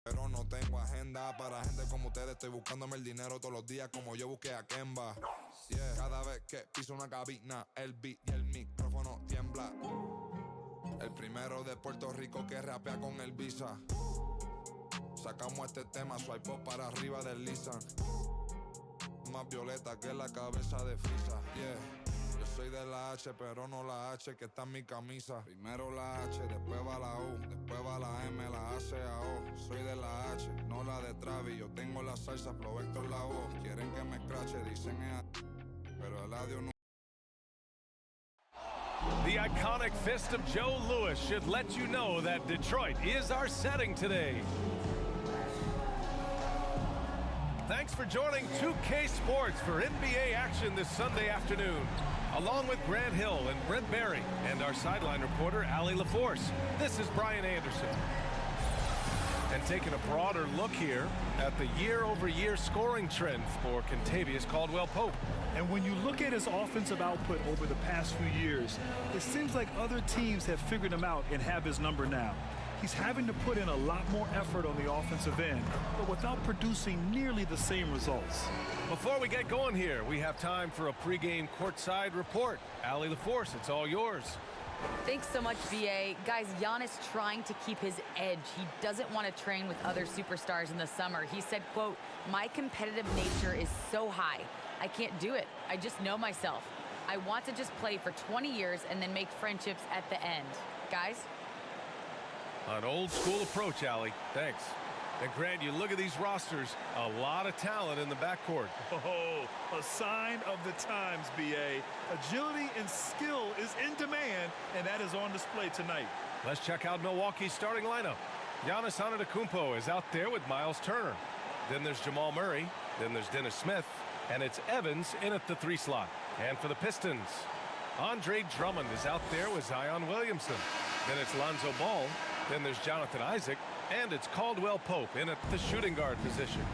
Pero no tengo agenda para gente como ustedes. Estoy buscándome el dinero todos los días como yo busqué a Kemba. Yeah. Cada vez que piso una cabina, el beat y el micrófono tiembla. El primero de Puerto Rico que rapea con el Visa. Sacamos este tema, swipe up para arriba del Lisan. Más violeta que la cabeza de Frisa. Yeah. Yo soy de la H, pero no la H que está en mi camisa. Primero la H, después va la U, después va la M, la A, C, A, O. Soy de la H, no la de Travis. Yo tengo la salsa, Flow Héctor la voz. Quieren que me escrache, dicen pero el adiós no. The iconic fist of Joe Louis should let you know that Detroit is our setting today. Thanks for joining 2K Sports for NBA action this Sunday afternoon. Along with Grant Hill and Brent Barry and our sideline reporter, Allie LaForce, this is Brian Anderson. And taking a broader look here at the year-over-year scoring trend for Kentavious Caldwell-Pope. And when you look at his offensive output over the past few years, it seems like other teams have figured him out and have his number now. He's having to put in a lot more effort on the offensive end, but without producing nearly the same results. Before we get going here, we have time for a pregame courtside report. Allie LaForce, it's all yours. Thanks so much, BA. Guys, Giannis trying to keep his edge. He doesn't want to train with other superstars in the summer. He said, quote, "My competitive nature is so high. I can't do it. I just know myself. I want to just play for 20 years and then make friendships at the end." Guys? An old school approach, Allie. Thanks. And Grant, you look at these rosters, a lot of talent in the backcourt. Oh, a sign of the times, BA. Agility and skill is in demand, and that is on display tonight. Let's check out Milwaukee's starting lineup. Giannis Antetokounmpo is out there with Miles Turner. Then there's Jamal Murray. Then there's Dennis Smith. And it's Evans in at the 3 slot. And for the Pistons, Andre Drummond is out there with Zion Williamson. Then it's Lonzo Ball. Then there's Jonathan Isaac. And it's Caldwell-Pope in at the shooting guard position.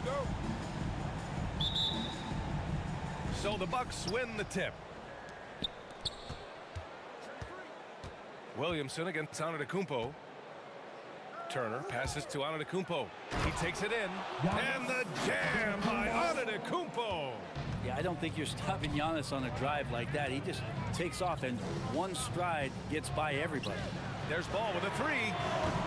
Here we go. So the Bucks win the tip. Williamson against Antetokounmpo. Turner passes to Antetokounmpo. He takes it in. And the jam by Antetokounmpo. Yeah, I don't think you're stopping Giannis on a drive like that. He just takes off and one stride gets by everybody. There's Ball with a 3.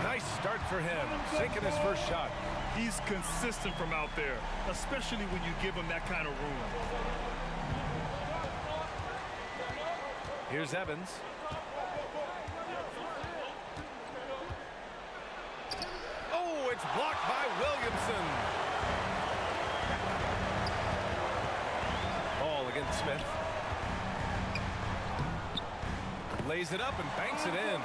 Nice start for him, sinking his first shot. He's consistent from out there, especially when you give him that kind of room. Here's Evans. Oh, it's blocked by Williamson. Ball against Smith. Lays it up and banks it in.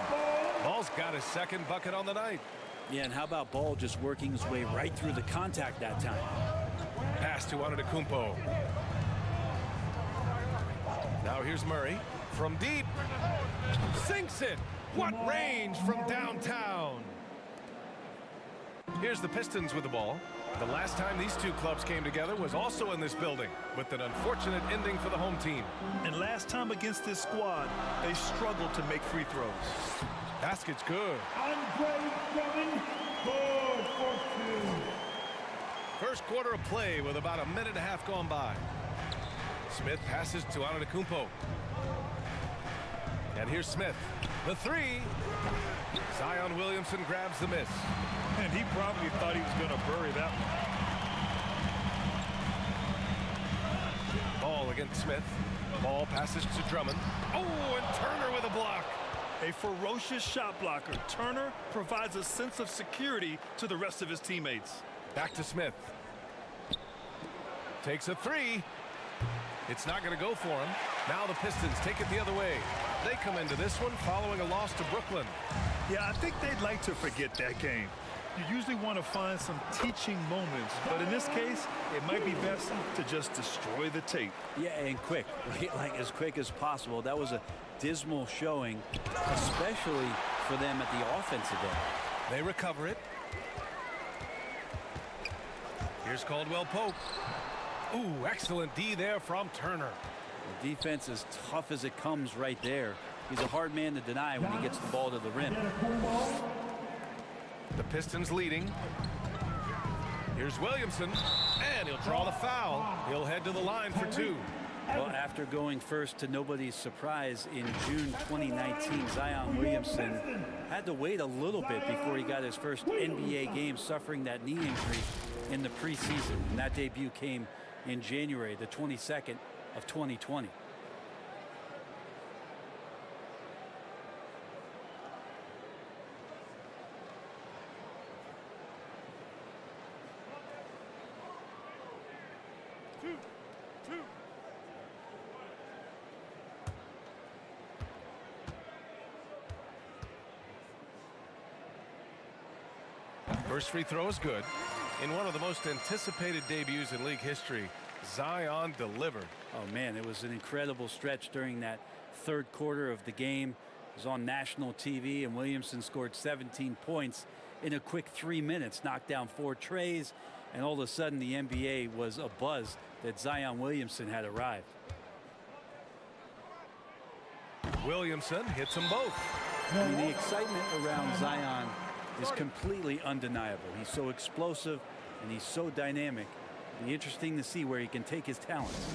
Ball's got his second bucket on the night. Yeah, and how about Ball just working his way right through the contact that time? Pass to Antetokounmpo. Now here's Murray from deep. Sinks it. What range from downtown. Here's the Pistons with the ball. The last time these two clubs came together was also in this building, with an unfortunate ending for the home team. And last time against this squad, they struggled to make free throws. Basket's good. Andre Drummond, good for 2. First quarter of play with about a minute and a half gone by. Smith passes to Antetokounmpo. And here's Smith. The 3. Zion Williamson grabs the miss. And he probably thought he was going to bury that one. Ball against Smith. Ball passes to Drummond. Oh, and Turner with a block. A ferocious shot blocker. Turner provides a sense of security to the rest of his teammates. Back to Smith. Takes a 3. It's not going to go for him. Now the Pistons take it the other way. They come into this one following a loss to Brooklyn. Yeah, I think they'd like to forget that game. You usually want to find some teaching moments, but in this case, it might be best to just destroy the tape. Yeah, and quick, like as quick as possible. That was a dismal showing, especially for them at the offensive end. They recover it. Here's Caldwell-Pope. Ooh, excellent D there from Turner. The defense is tough as it comes right there. He's a hard man to deny when he gets the ball to the rim. The Pistons leading. Here's Williamson, and he'll draw the foul. He'll head to the line for 2. Well, after going first to nobody's surprise in June 2019, Zion Williamson had to wait a little bit before he got his first NBA game, suffering that knee injury in the preseason. And that debut came in January, the 22nd of 2020. First free throw is good. In one of the most anticipated debuts in league history, Zion delivered. Oh, man, it was an incredible stretch during that third quarter of the game. It was on national TV, and Williamson scored 17 points in a quick 3 minutes, knocked down 4 trays, and all of a sudden the NBA was abuzz that Zion Williamson had arrived. Williamson hits them both. I mean, the excitement around Zion is completely undeniable. He's so explosive and he's so dynamic. It'll be interesting to see where he can take his talents.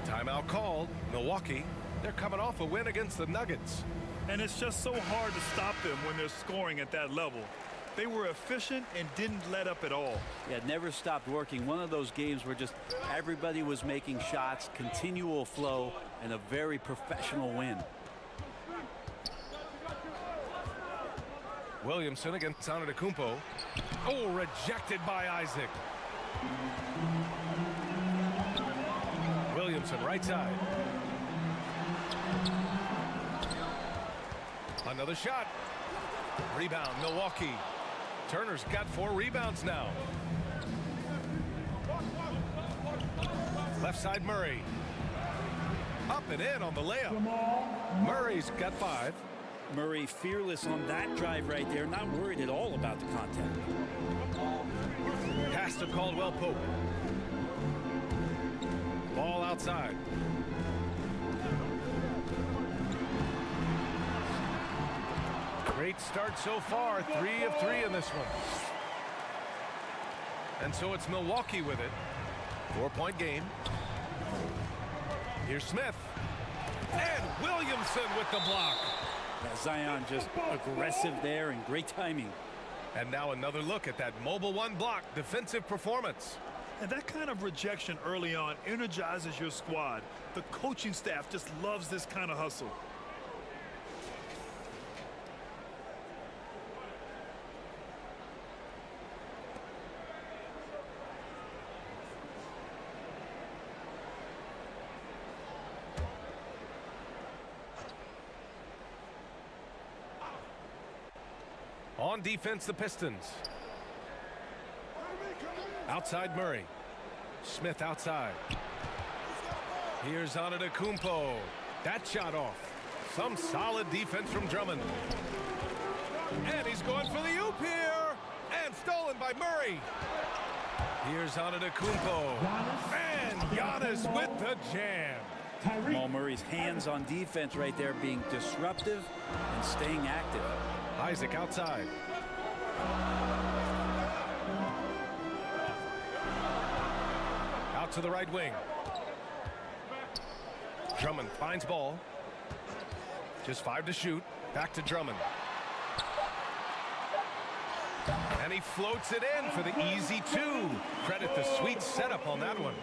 Timeout called. Milwaukee, they're coming off a win against the Nuggets. And it's just so hard to stop them when they're scoring at that level. They were efficient and didn't let up at all. Yeah, never stopped working. One of those games where just everybody was making shots, continual flow, and a very professional win. Williamson against Antetokounmpo. Oh, rejected by Isaac. Williamson, right side. Another shot. Rebound, Milwaukee. Turner's got 4 rebounds now. Left side, Murray. Up and in on the layup. Murray's got 5. Murray fearless on that drive right there, not worried at all about the contact. Pass to Caldwell Pope. Ball outside. Great start so far, 3 of 3 in this one. And so it's Milwaukee with it. 4-point game. Here's Smith. And Williamson with the block. Yeah, Zion just aggressive there and great timing. And now another look at that mobile 1 block defensive performance. And that kind of rejection early on energizes your squad. The coaching staff just loves this kind of hustle. On defense, the Pistons. Outside Murray. Smith outside. Here's Antetokounmpo. That shot off. Some solid defense from Drummond. And he's going for the oop here. And stolen by Murray. Here's Antetokounmpo. And Giannis with the jam. Jamal Murray's hands on defense right there, being disruptive and staying active. Isaac outside. Out to the right wing. Drummond finds ball. Just 5 to shoot. Back to Drummond. And he floats it in for the easy 2. Credit the sweet setup on that one.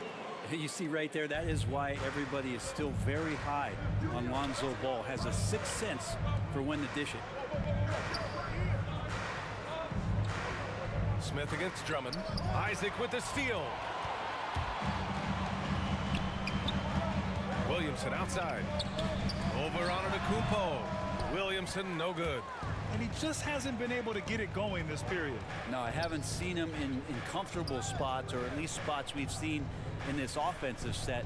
You see right there, that is why everybody is still very high on Lonzo Ball. Has a 6th sense for when to dish it. Smith against Drummond. Isaac with the steal. Williamson outside. Over Antetokounmpo. Williamson no good. And he just hasn't been able to get it going this period. No, I haven't seen him in comfortable spots, or at least spots we've seen in this offensive set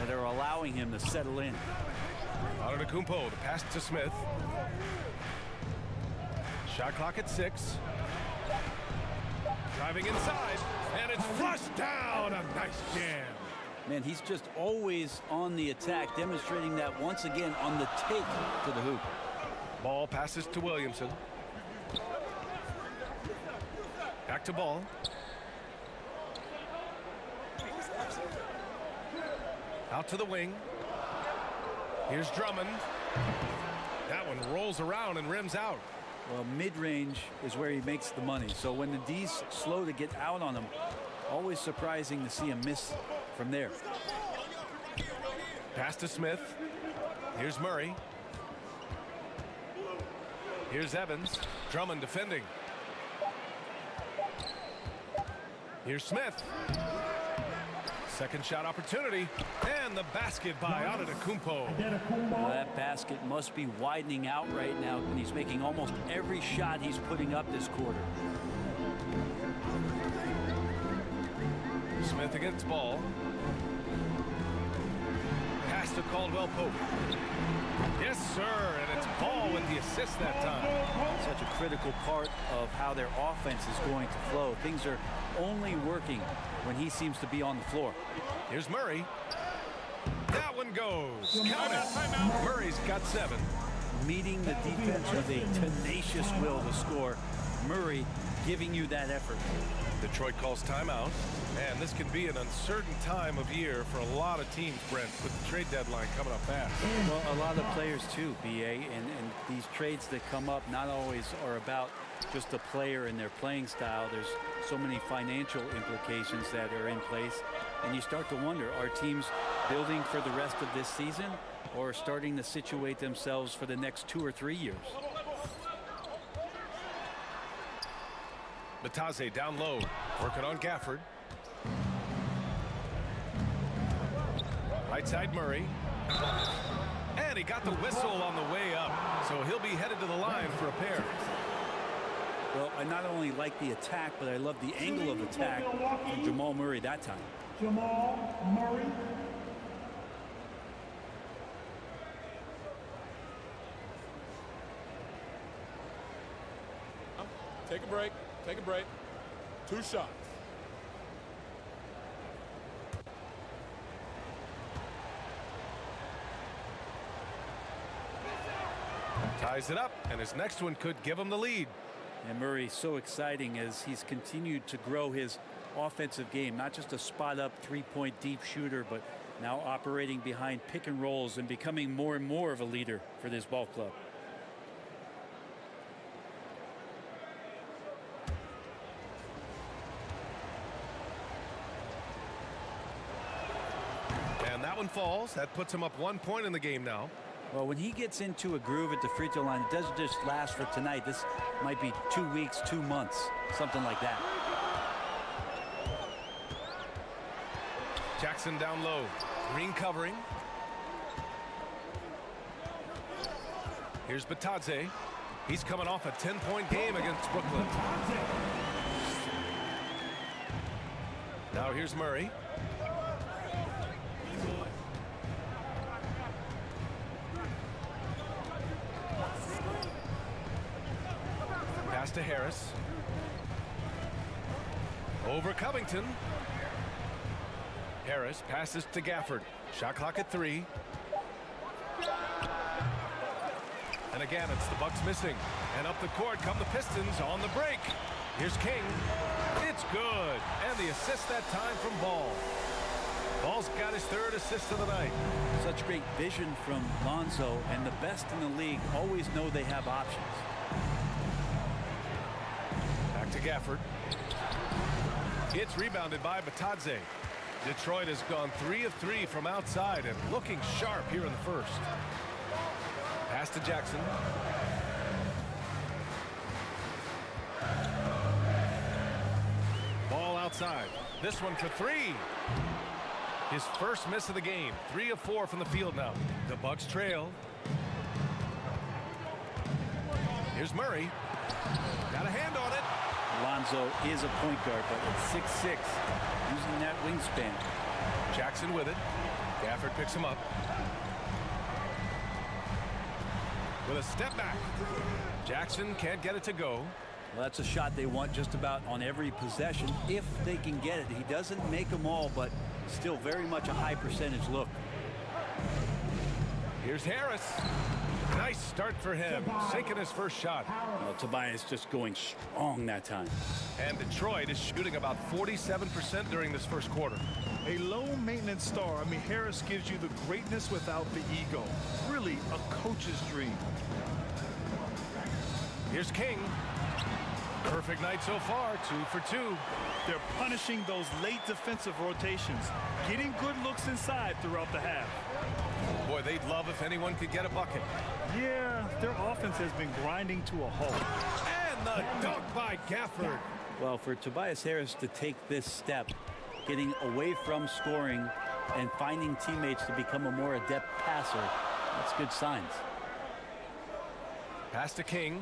that are allowing him to settle in. Antetokounmpo, the pass to Smith. Shot clock at 6. Driving inside, and it's flushed down. A nice jam. Man, he's just always on the attack, demonstrating that once again on the take to the hoop. Ball passes to Williamson. Back to ball. Out to the wing. Here's Drummond. That one rolls around and rims out. Well, mid-range is where he makes the money. So when the D's slow to get out on him, always surprising to see him miss from there. Pass to Smith. Here's Murray. Here's Evans. Drummond defending. Here's Smith. Second shot opportunity. And the basket by Antetokounmpo. Well, that basket must be widening out right now, and he's making almost every shot he's putting up this quarter. Smith against ball. Pass to Caldwell Pope. Yes, sir, and it's Ball with the assist that time. Such a critical part of how their offense is going to flow. Things are only working when he seems to be on the floor. Here's Murray. That one goes. Count it. Murray's got 7. Meeting the defense with a tenacious will to score. Murray giving you that effort. Detroit calls timeout, and this can be an uncertain time of year for a lot of teams, Brent, with the trade deadline coming up fast. Well, a lot of players too, BA, and these trades that come up not always are about just the player and their playing style. There's so many financial implications that are in place, and you start to wonder, are teams building for the rest of this season or starting to situate themselves for the next 2 or 3 years? Matase down low, working on Gafford. Right side Murray. And he got the whistle on the way up, so he'll be headed to the line for a pair. Well, I not only like the attack, but I love the angle of attack from Jamal Murray that time. Jamal Murray. Take a break. Take a break. 2 shots. Ties it up, and his next one could give him the lead. And Murray so exciting as he's continued to grow his offensive game. Not just a spot-up 3-point deep shooter, but now operating behind pick and rolls and becoming more and more of a leader for this ball club. That one falls. That puts him up 1 point in the game now. Well, when he gets into a groove at the free throw line, it doesn't just last for tonight. This might be 2 weeks, 2 months, something like that. Jackson down low. Green covering. Here's Batadze. He's coming off a 10-point game against Brooklyn. Now here's Murray. Pass to Harris. Over Covington. Harris passes to Gafford. Shot clock at 3. And again, it's the Bucks missing. And up the court come the Pistons on the break. Here's King. It's good. And the assist that time from Ball. Ball's got his 3rd assist of the night. Such great vision from Lonzo, and the best in the league always know they have options. Back to Gafford. It's rebounded by Batadze. Detroit has gone 3 of 3 from outside and looking sharp here in the first. Pass to Jackson. Ball outside. This one for 3. His first miss of the game. 3 of 4 from the field now. The Bucks trail. Here's Murray. Got a hand on it. Lonzo is a point guard, but at 6'6", using that wingspan. Jackson with it. Gafford picks him up. With a step back. Jackson can't get it to go. Well, that's a shot they want just about on every possession, if they can get it. He doesn't make them all, but still very much a high percentage look. Here's Harris. Nice start for him, sinking his first shot. Well, Tobias just going strong that time. And Detroit is shooting about 47% during this first quarter. A low-maintenance star. I mean, Harris gives you the greatness without the ego. Really a coach's dream. Here's King. Perfect night so far, 2 for 2. They're punishing those late defensive rotations, getting good looks inside throughout the half. Boy, they'd love if anyone could get a bucket. Yeah, their offense has been grinding to a halt. And the dunk by Gafford. Well, for Tobias Harris to take this step, getting away from scoring and finding teammates to become a more adept passer, that's good signs. Pass to King.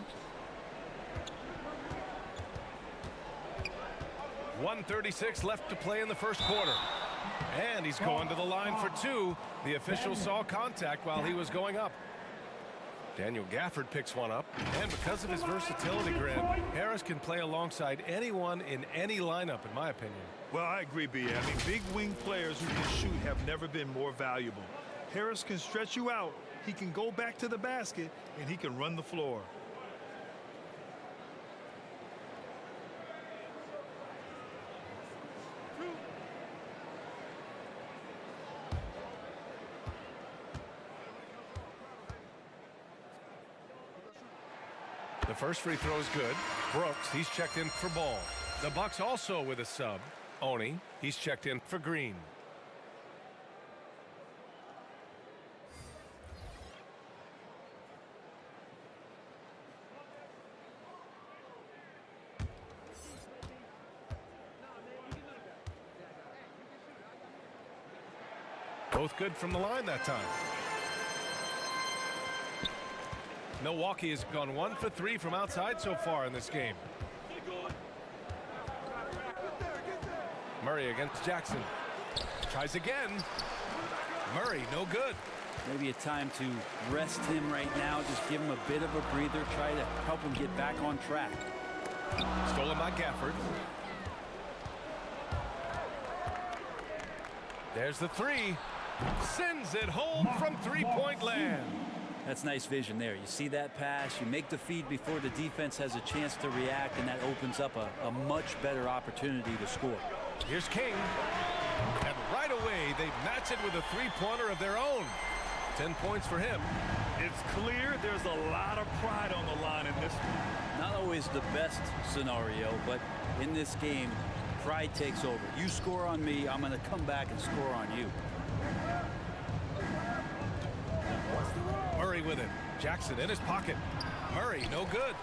1:36 left to play in the first quarter. And he's going to the line for 2. The official saw contact while he was going up. Daniel Gafford picks one up. And because of his versatility, Grant, Harris can play alongside anyone in any lineup, in my opinion. Well, I agree, B.A. I mean, big wing players who can shoot have never been more valuable. Harris can stretch you out. He can go back to the basket, and he can run the floor. The first free throw is good. Brooks, he's checked in for Ball. The Bucks also with a sub. Oni, he's checked in for Green. Both good from the line that time. Milwaukee has gone 1 for 3 from outside so far in this game. Murray against Jackson. Tries again. Murray, no good. Maybe a time to rest him right now. Just give him a bit of a breather. Try to help him get back on track. Stolen by Gafford. There's the 3. Sends it home from three-point land. That's nice vision there. You see that pass, you make the feed before the defense has a chance to react, and that opens up a much better opportunity to score. Here's King. And right away, they match it with a three-pointer of their own. 10 points for him. It's clear there's a lot of pride on the line in this one. Not always the best scenario, but in this game, pride takes over. You score on me, I'm going to come back and score on you. Murray with it. Jackson in his pocket. Murray, no good.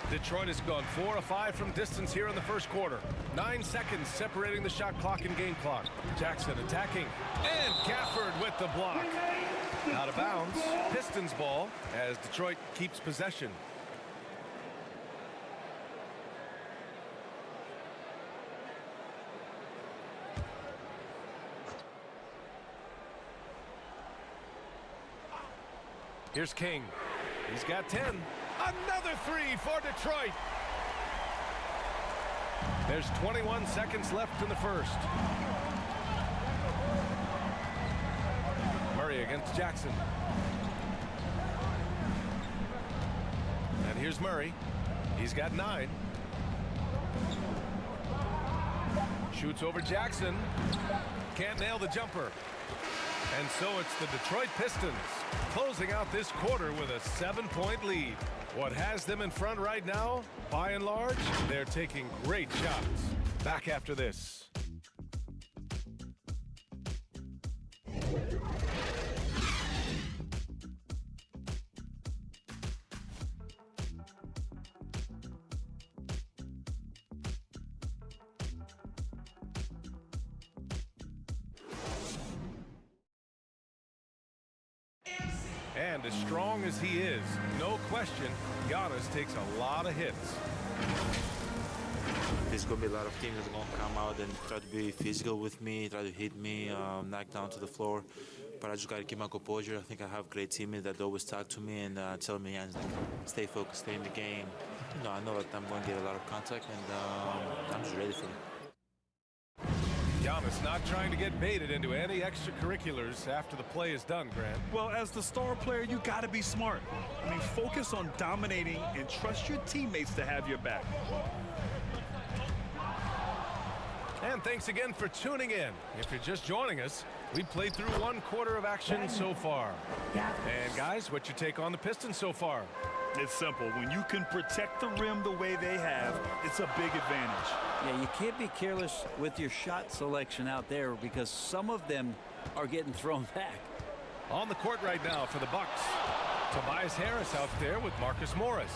Detroit has gone 4 of 5 from distance here in the first quarter. 9 seconds separating the shot clock and game clock. Jackson attacking. And Gafford with the block. Out of bounds. Pistons ball as Detroit keeps possession. Here's King. He's got 10. Another 3 for Detroit. There's 21 seconds left in the first. Murray against Jackson. And here's Murray. He's got 9. Shoots over Jackson. Can't nail the jumper. And so it's the Detroit Pistons closing out this quarter with a 7-point lead. What has them in front right now, by and large, they're taking great shots. Back after this. And as strong as he is, no question, Giannis takes a lot of hits. There's going to be a lot of teams that are going to come out and try to be physical with me, try to hit me, knock down to the floor. But I just got to keep my composure. I think I have great teammates that always talk to me and tell me, stay focused, stay in the game. You know, I know that I'm going to get a lot of contact, and I'm just ready for it. Giannis not trying to get baited into any extracurriculars after the play is done, Grant. Well, as the star player, you got to be smart. I mean, focus on dominating and trust your teammates to have your back. And thanks again for tuning in. If you're just joining us, we played through 1/4 of action so far. And guys, what's your take on the Pistons so far? It's simple. When you can protect the rim the way they have, it's a big advantage. Yeah, you can't be careless with your shot selection out there because some of them are getting thrown back. On the court right now for the Bucks, Tobias Harris out there with Marcus Morris.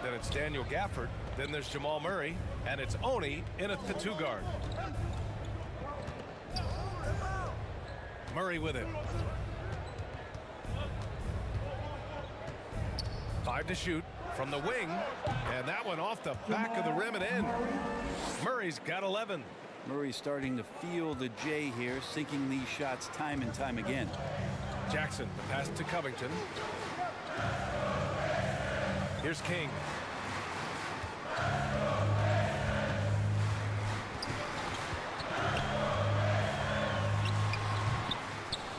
Then it's Daniel Gafford. Then there's Jamal Murray. And it's Oni in at the 2 guard. Murray with it. 5 to shoot from the wing. And that one off the back of the rim and in. Murray's got 11. Murray's starting to feel the J here, sinking these shots time and time again. Jackson, the pass to Covington. Here's King.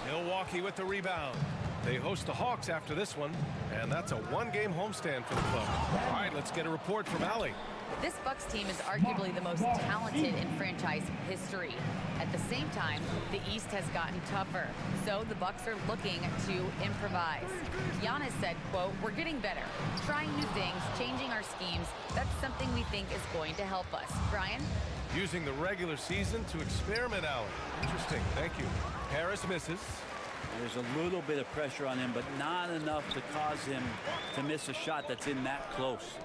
Milwaukee with the rebound. They host the Hawks after this one, and that's a 1-game homestand for the club. All right, let's get a report from Allie. This Bucks team is arguably the most talented in franchise history. At the same time, the East has gotten tougher, so the Bucks are looking to improvise. Giannis said, quote, "We're getting better, trying new things, changing our schemes. That's something we think is going to help us." Brian? Using the regular season to experiment out. Interesting, thank you. Harris misses. There's a little bit of pressure on him, but not enough to cause him to miss a shot that's in that close.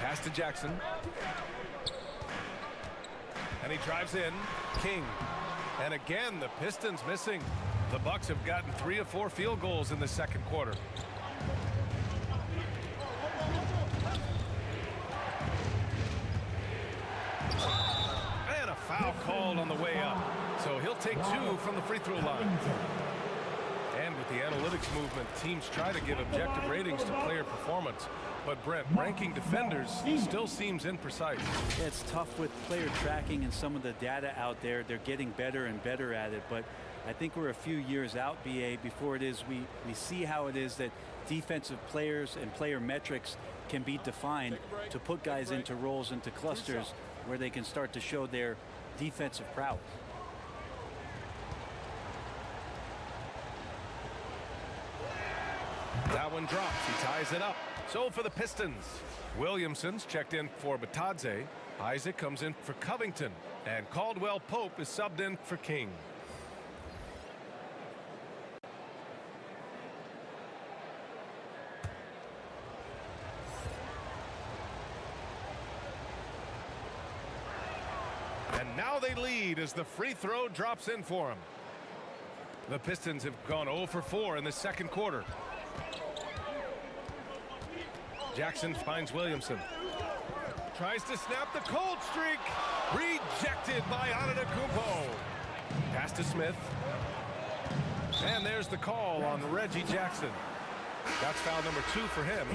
Pass to Jackson. And he drives in. King. And again, the Pistons missing. The Bucks have gotten 3 of 4 field goals in the second quarter. And a foul called on the way up. So he'll take 2 from the free throw line. And with the analytics movement, teams try to give objective ratings to player performance. But Brent, ranking defenders still seems imprecise. Yeah, it's tough with player tracking and some of the data out there. They're getting better and better at it. But I think we're a few years out, BA, before it is we see how it is that defensive players and player metrics can be defined to put guys into roles, into clusters where they can start to show their defensive prowess. That one drops. He ties it up. So for the Pistons, Williamson's checked in for Batadze. Isaac comes in for Covington. And Caldwell Pope is subbed in for King. And now they lead as the free throw drops in for him. The Pistons have gone 0 for 4 in the second quarter. Jackson finds Williamson. Tries to snap the cold streak. Rejected by Antetokounmpo. Pass to Smith. And there's the call on Reggie Jackson. That's foul number 2 for him.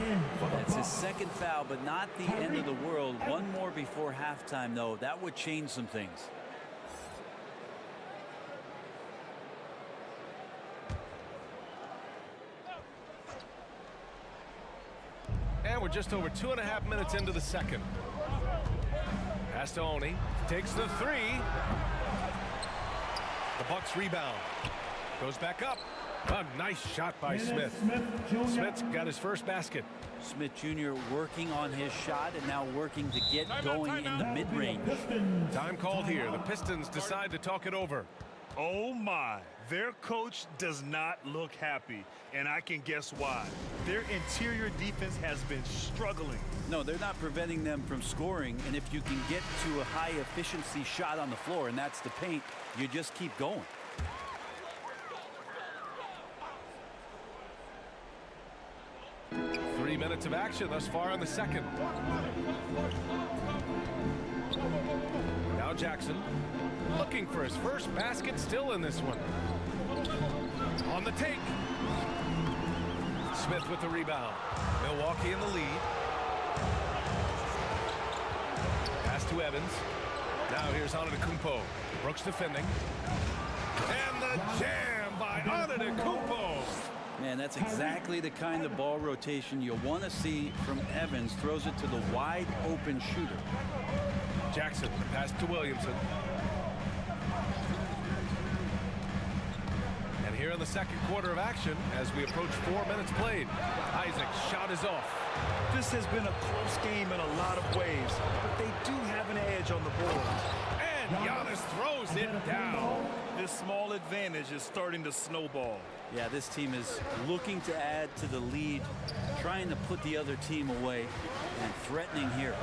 That's his second foul, but not the end of the world. One more before halftime, though. That would change some things. And we're just over 2.5 minutes into the second. Pass to Oni. Takes the 3. The Bucks rebound. Goes back up. A nice shot by Smith. Smith's got his first basket. Smith Jr. working on his shot and now working to get going in the mid-range. Time called here. The Pistons decide to talk it over. Oh my, their coach does not look happy, and I can guess why. Their interior defense has been struggling. No, they're not preventing them from scoring, and if you can get to a high efficiency shot on the floor, and that's the paint, you just keep going. Three minutes of action thus far in the second. Now Jackson looking for his first basket, still in this one. On the take. Smith with the rebound. Milwaukee in the lead. Pass to Evans. Now here's Antetokounmpo. Brooks defending. And the jam by Antetokounmpo. Man, that's exactly the kind of ball rotation you want to see from Evans. Throws it to the wide open shooter. Jackson, pass to Williamson. And here in the second quarter of action, as we approach 4 minutes played, Isaac's shot is off. This has been a close game in a lot of ways, but they do have an edge on the board. And Giannis throws it down. This small advantage is starting to snowball. Yeah, this team is looking to add to the lead, trying to put the other team away, and threatening here.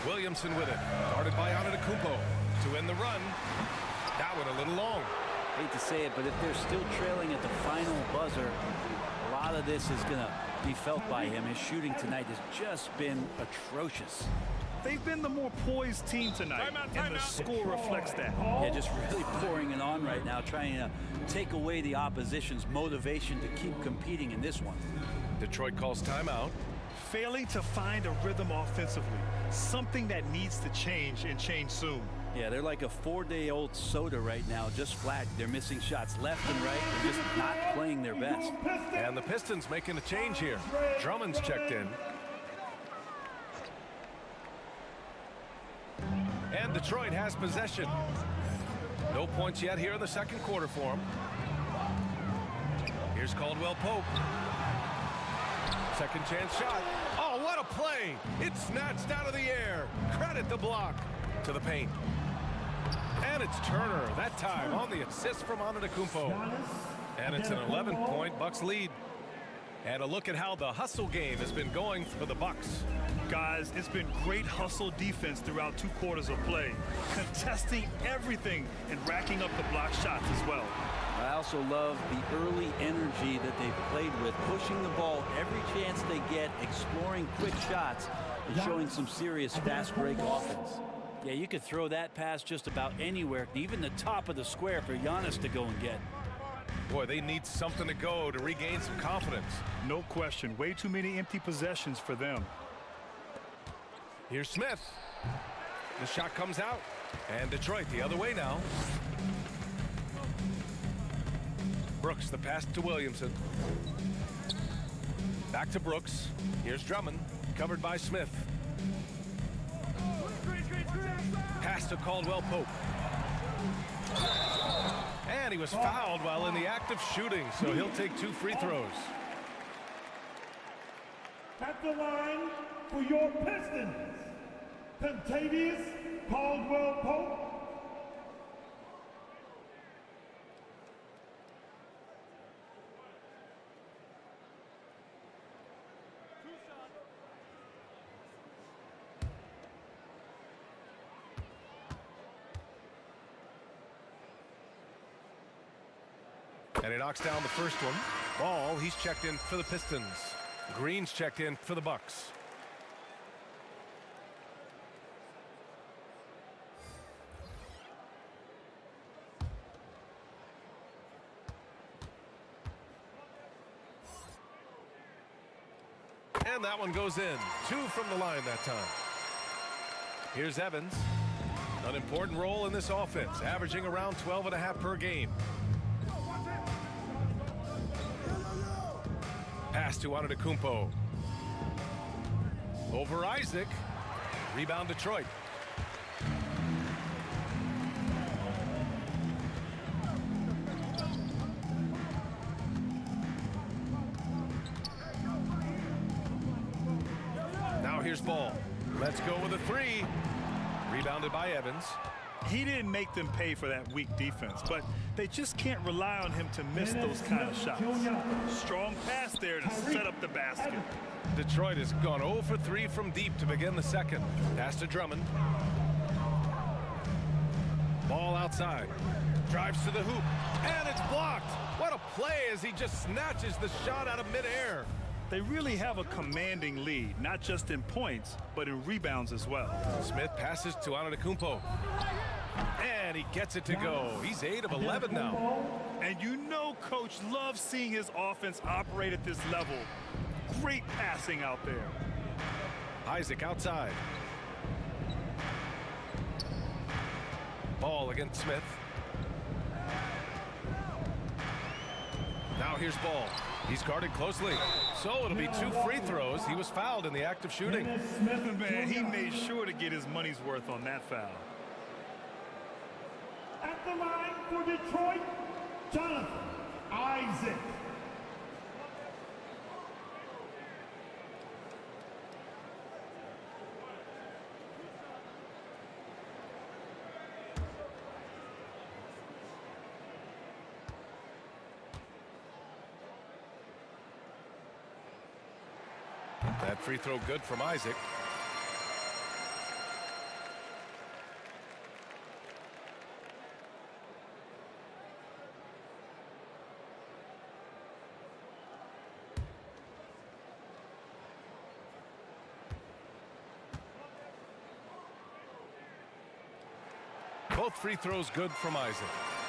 Williamson with it, guarded by Antetokounmpo to end the run. That one a little long. Hate to say it, but if they're still trailing at the final buzzer, a lot of this is going to be felt by him. His shooting tonight has just been atrocious. They've been the more poised team tonight, and the score reflects that. Yeah, just really pouring it on right now, trying to take away the opposition's motivation to keep competing in this one. Detroit calls timeout. Failing to find a rhythm offensively, something that needs to change and change soon. Yeah, they're like a 4-day-old soda right now, just flat. They're missing shots left and right. They're just not playing their best. And the Pistons making a change here. Drummond's checked in. And Detroit has possession. No points yet here in the second quarter for him. Here's Caldwell Pope. Second chance shot. Oh, what a play! It's snatched out of the air. Credit the block to the paint. And it's Turner, that time on the assist from Antetokounmpo. And it's an 11-point Bucks lead. And a look at how the hustle game has been going for the Bucks. Guys, it's been great hustle defense throughout 2 quarters of play, contesting everything and racking up the block shots as well. I also love the early energy that they've played with, pushing the ball every chance they get, exploring quick shots, and showing some serious fast break offense. Yeah, you could throw that pass just about anywhere, even the top of the square for Giannis to go and get. Boy, they need something to go to regain some confidence. No question. Way too many empty possessions for them. Here's Smith. The shot comes out. And Detroit the other way now. Brooks, the pass to Williamson. Back to Brooks. Here's Drummond, covered by Smith. Pass to Caldwell Pope. And he was fouled while in the act of shooting, so he'll take 2 free throws. At the line for your Pistons, Contavious Caldwell Pope. And he knocks down the first one. Ball, he's checked in for the Pistons. Green's checked in for the Bucks. And that one goes in. 2 from the line that time. Here's Evans. An important role in this offense, averaging around 12.5 per game. Pass to Antetokounmpo. Over Isaac. Rebound Detroit. Now here's Ball. Let's go with a 3. Rebounded by Evans. He didn't make them pay for that weak defense, but they just can't rely on him to miss those kind of shots. Strong pass there to set up the basket. Detroit has gone 0 for 3 from deep to begin the second. Pass to Drummond. Ball outside. Drives to the hoop. And it's blocked. What a play as he just snatches the shot out of midair. They really have a commanding lead, not just in points, but in rebounds as well. Smith passes to Antetokounmpo. And he gets it to go. He's 8 of 11 now. And you know Coach loves seeing his offense operate at this level. Great passing out there. Isaac outside. Ball against Smith. Now here's Ball. He's guarded closely. So it'll be 2 free throws. He was fouled in the act of shooting. Man, he made sure to get his money's worth on that foul. At the line for Detroit, Jonathan Isaac. That free throw good from Isaac. Both free throws good from Isaac.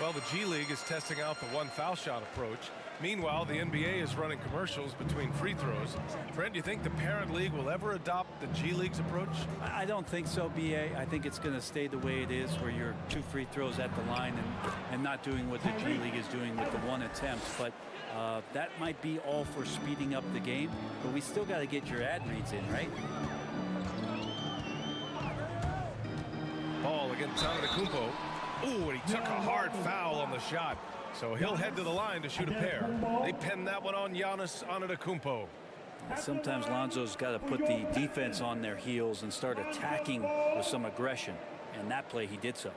Well, the G League is testing out the 1 foul shot approach. Meanwhile, the NBA is running commercials between free throws. Brent, do you think the parent league will ever adopt the G League's approach? I don't think so, BA. I think it's going to stay the way it is, where you're 2 free throws at the line and not doing what the G League is doing with the 1 attempt. But that might be all for speeding up the game. But we still got to get your ad reads in, right? Ball against Antetokounmpo. Ooh, and he took a hard foul on the shot. So he'll head to the line to shoot a pair. They pinned that one on Giannis Antetokounmpo. Sometimes Lonzo's got to put the defense on their heels and start attacking with some aggression. And that play, he did so.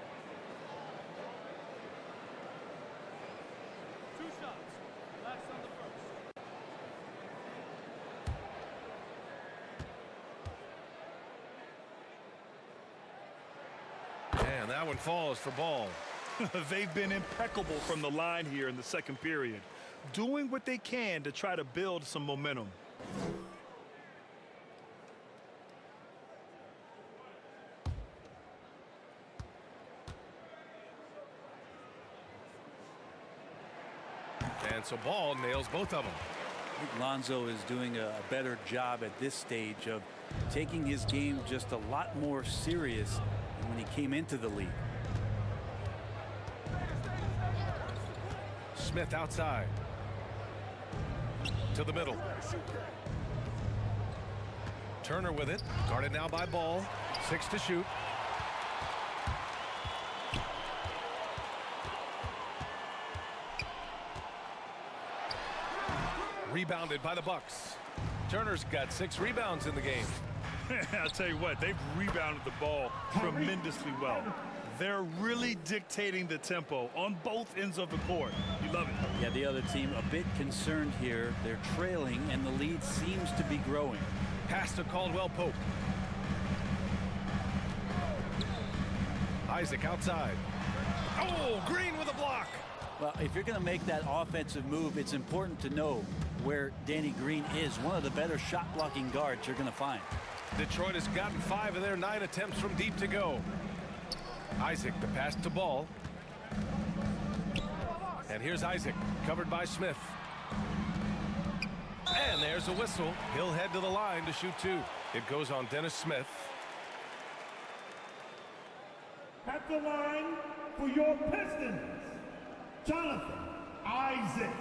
And that one falls for Ball. They've been impeccable from the line here in the second period, doing what they can to try to build some momentum. And so Ball nails both of them. I think Lonzo is doing a better job at this stage of taking his game just a lot more serious than when he came into the league. Smith outside. To the middle. Turner with it. Guarded now by Ball. 6 to shoot. Rebounded by the Bucks. Turner's got 6 rebounds in the game. I'll tell you what, they've rebounded the ball tremendously well. They're really dictating the tempo on both ends of the court. You love it. Yeah, the other team a bit concerned here. They're trailing, and the lead seems to be growing. Pass to Caldwell Pope. Isaac outside. Oh, Green with a block. Well, if you're going to make that offensive move, it's important to know where Danny Green is. One of the better shot-blocking guards you're going to find. Detroit has gotten 5 of their 9 attempts from deep to go. Isaac, the pass to Ball. And here's Isaac, covered by Smith. And there's a whistle. He'll head to the line to shoot 2. It goes on Dennis Smith. At the line for your Pistons, Jonathan Isaac.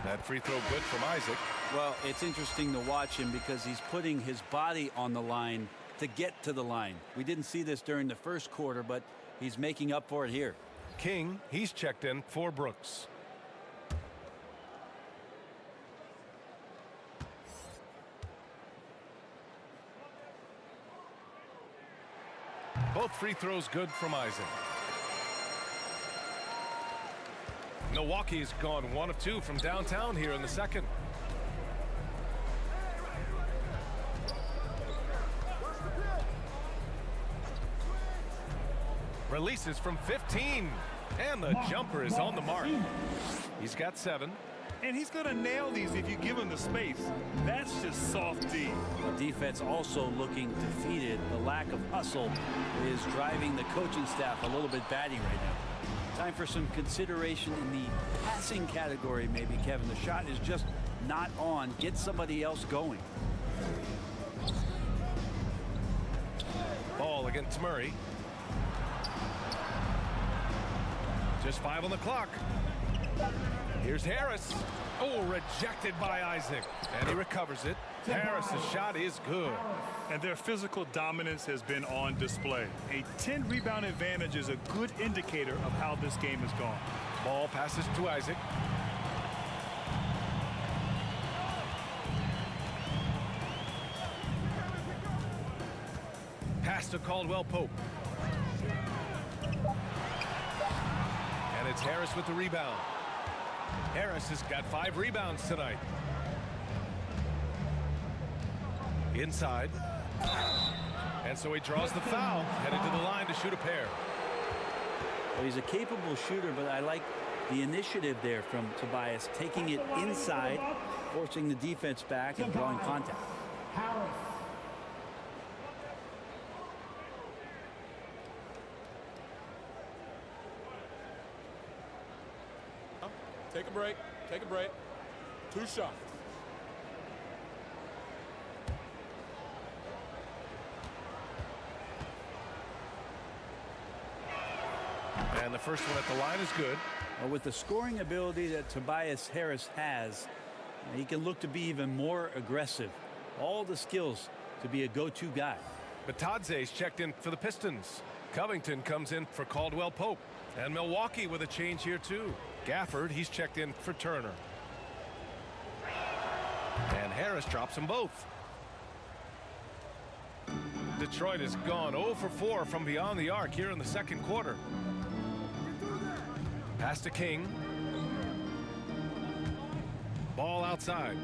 That free throw good from Isaac. Well, it's interesting to watch him because he's putting his body on the line to get to the line. We didn't see this during the first quarter, but he's making up for it here. King, he's checked in for Brooks. Both free throws good from Isaac. Milwaukee's gone 1 of 2 from downtown here in the second. Releases from 15, and the jumper is on the mark. He's got 7. And he's going to nail these if you give him the space. That's just soft D. The defense also looking defeated. The lack of hustle is driving the coaching staff a little bit batty right now. Time for some consideration in the passing category, maybe, Kevin. The shot is just not on. Get somebody else going. Ball against Murray. Just 5 on the clock. Here's Harris. Oh, rejected by Isaac. And he recovers it. Harris's shot is good. And their physical dominance has been on display. A 10-rebound advantage is a good indicator of how this game has gone. Ball passes to Isaac. Pass to Caldwell Pope. And it's Harris with the rebound. Harris has got 5 rebounds tonight. Inside. And so he draws the foul, headed to the line to shoot a pair. Well, he's a capable shooter, but I like the initiative there from Tobias, taking it inside, forcing the defense back and drawing contact. Take a break. Take a break. 2 shots. And the first one at the line is good. Well, with the scoring ability that Tobias Harris has, he can look to be even more aggressive. All the skills to be a go-to guy. Batadze's checked in for the Pistons. Covington comes in for Caldwell Pope. And Milwaukee with a change here too. Gafford, he's checked in for Turner. And Harris drops them both. Detroit has gone 0 for 4 from beyond the arc here in the second quarter. Pass to King. Ball outside.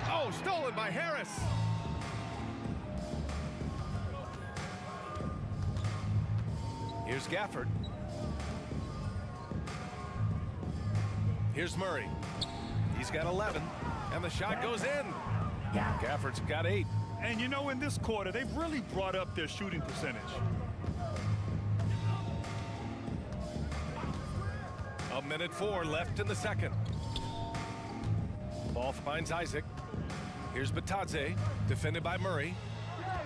Oh, stolen by Harris. Here's Gafford. Here's Murray. He's got 11, and the shot goes in. Gafford's got 8. And you know, in this quarter, they've really brought up their shooting percentage. A minute 4 left in the second. Ball finds Isaac. Here's Batadze, defended by Murray.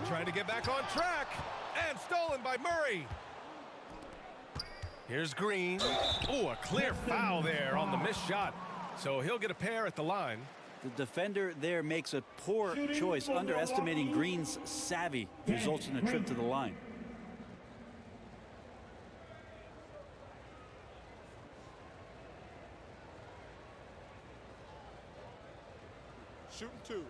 Trying to get back on track, and stolen by Murray. Here's Green. Oh, a clear foul there on the missed shot. So he'll get a pair at the line. The defender there makes a poor choice, underestimating Green's savvy. Results in a trip to the line. Shooting 2.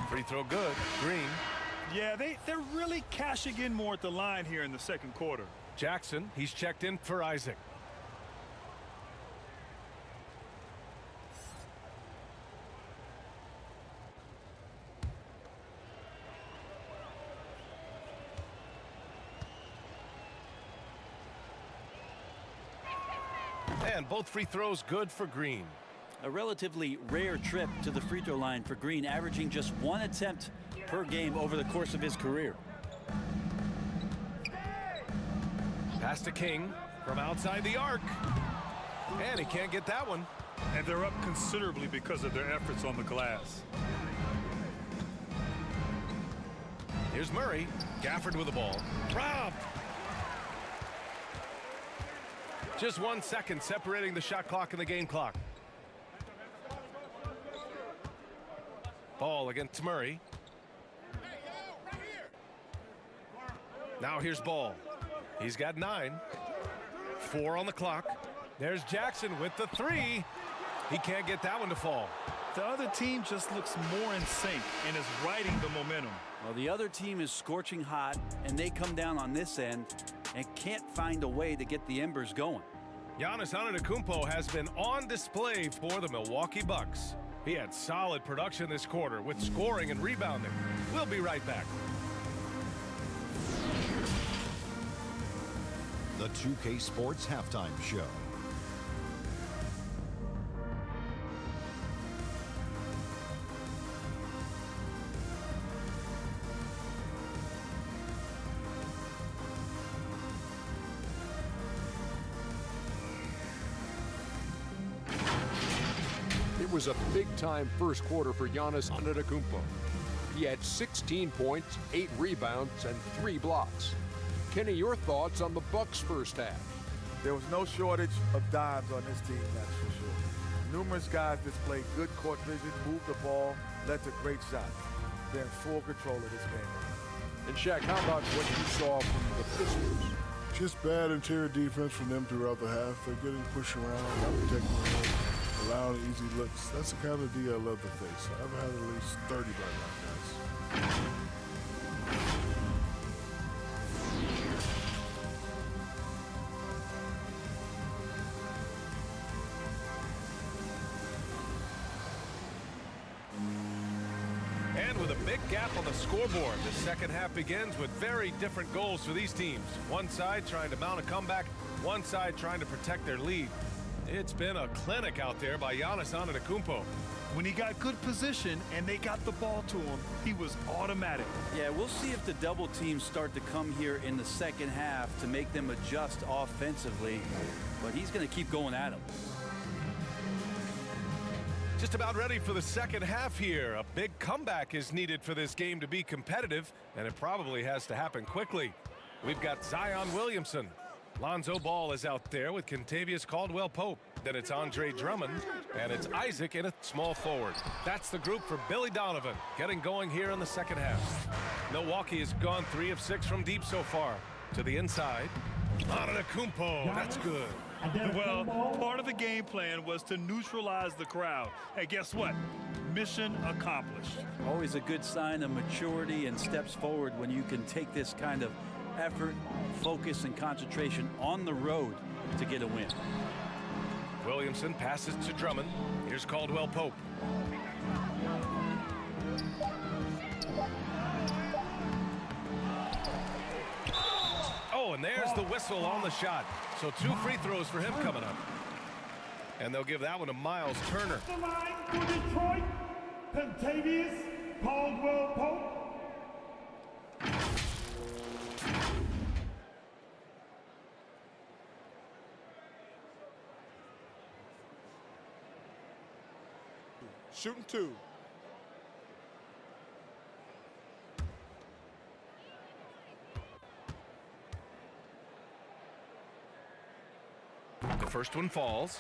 Free throw good. Green. Yeah, they're really cashing in more at the line here in the second quarter. Jackson, he's checked in for Isaac. And both free throws good for Green. A relatively rare trip to the free throw line for Green, averaging just 1 attempt per game over the course of his career. Pass to King from outside the arc. And he can't get that one. And they're up considerably because of their efforts on the glass. Here's Murray. Gafford with the ball. Robbed. Just 1 second separating the shot clock and the game clock. Ball against Murray. Now here's Ball. He's got 9. 4 on the clock. There's Jackson with the 3. He can't get that one to fall. The other team just looks more in sync and is riding the momentum. Well, the other team is scorching hot, and they come down on this end and can't find a way to get the embers going. Giannis Antetokounmpo has been on display for the Milwaukee Bucks. He had solid production this quarter with scoring and rebounding. We'll be right back. The 2K Sports Halftime Show. It was a big-time first quarter for Giannis Antetokounmpo. He had 16 points, 8 rebounds, and 3 blocks. Kenny, your thoughts on the Bucks' first half? There was no shortage of dimes on this team, that's for sure. Numerous guys displayed good court vision, moved the ball, led to great shots. They're in full control of this game. And Shaq, how about what you saw from the Pistons? Just bad interior defense from them throughout the half. They're getting pushed around, not protecting the rim, allowing easy looks. That's the kind of D I love to face. I've had at least 30 by now, guys. And with a big gap on the scoreboard, the second half begins with very different goals for these teams. One side trying to mount a comeback, one side trying to protect their lead. It's been a clinic out there by Giannis Antetokounmpo. When he got good position and they got the ball to him, he was automatic. Yeah, we'll see if the double teams start to come here in the second half to make them adjust offensively, but he's going to keep going at them. Just about ready for the second half here. A big comeback is needed for this game to be competitive, and it probably has to happen quickly. We've got Zion Williamson. Lonzo Ball is out there with Kentavious Caldwell-Pope. Then it's Andre Drummond, and it's Isaac in a small forward. That's the group for Billy Donovan, getting going here in the second half. Milwaukee has gone 3 of 6 from deep so far. To the inside, Antetokounmpo, that's good. Well, part of the game plan was to neutralize the crowd. Hey, guess what? Mission accomplished. Always a good sign of maturity and steps forward when you can take this kind of effort, focus, and concentration on the road to get a win. Williamson passes to Drummond. Here's Caldwell-Pope. Oh, and there's the whistle on the shot. So 2 free throws for him coming up. And they'll give that one to Miles Turner. The line for Detroit, Kentavious Caldwell-Pope. Shooting 2. The first one falls.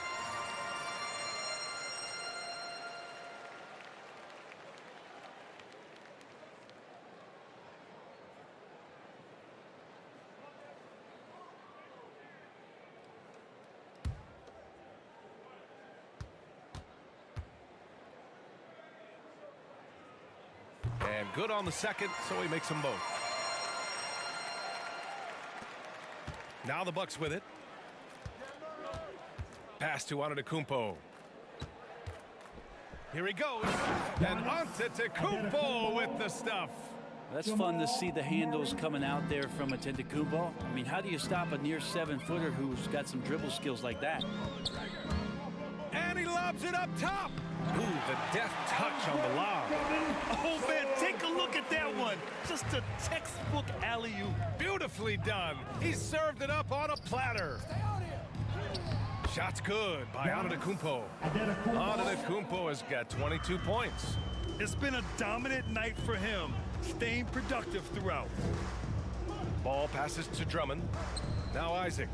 And good on the second, so he makes them both. Now the Bucks with it. Pass to Antetokounmpo. Here he goes. And Antetokounmpo with the stuff. That's fun to see the handles coming out there from Antetokounmpo. I mean, how do you stop a near 7-footer who's got some dribble skills like that? And he lobs it up top. Ooh, the deft touch on the lob. Oh, man, take a look at that one. Just a textbook alley-oop. Beautifully done. He served it up on a platter. Shot's good by Antetokounmpo. Antetokounmpo has got 22 points. It's been a dominant night for him, staying productive throughout. Ball passes to Drummond. Now Isaac.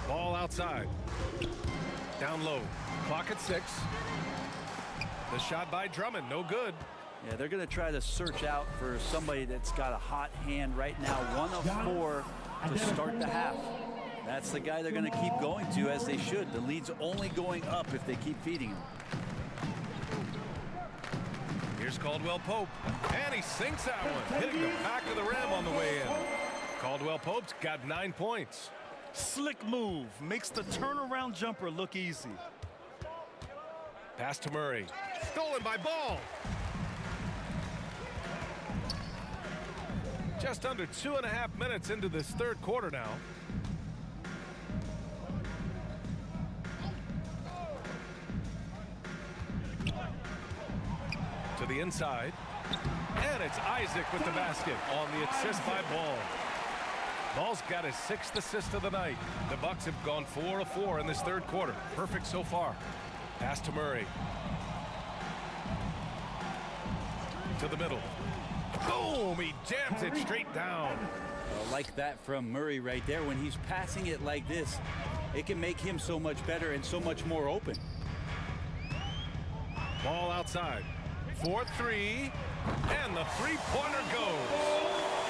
Ball outside. Down low. Clock at 6. The shot by Drummond, no good. Yeah, they're going to try to search out for somebody that's got a hot hand right now. 1 of 4 to start the half. That's the guy they're going to keep going to, as they should. The lead's only going up if they keep feeding him. Here's Caldwell-Pope, and he sinks that one, hitting the back of the rim on the way in. Caldwell Pope's got 9 points. Slick move. Makes the turnaround jumper look easy. Pass to Murray. Stolen by Ball. Just under 2.5 minutes into this third quarter now. To the inside. And it's Isaac with the basket on the assist by Ball. Ball's got his 6th assist of the night. The Bucks have gone 4 of 4 in this third quarter. Perfect so far. Pass to Murray. To the middle. Boom! He jams it straight down. Like that from Murray right there. When he's passing it like this, it can make him so much better and so much more open. Ball outside. 4-3. And the three-pointer goes.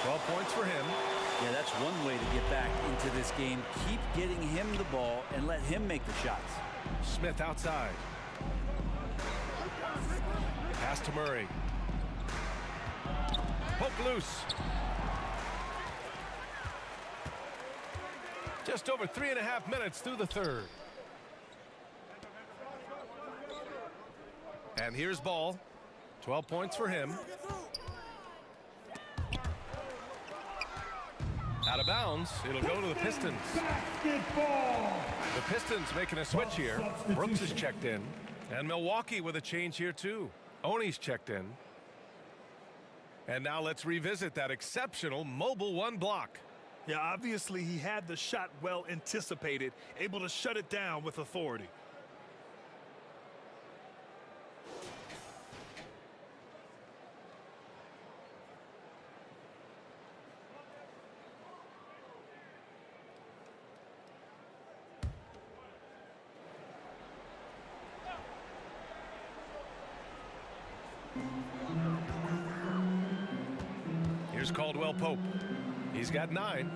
12 points for him. Yeah, that's one way to get back into this game. Keep getting him the ball and let him make the shots. Smith outside. Pass to Murray. Poke loose. Just over 3.5 minutes through the third. And here's Ball. 12 points for him. Out of bounds. It'll go to the Pistons. Basketball. The Pistons making a switch here. Brooks is checked in. And Milwaukee with a change here too. Oni's checked in. And now let's revisit that exceptional mobile 1 block. Yeah, obviously he had the shot well anticipated, able to shut it down with authority. Here's Caldwell Pope. He's got 9.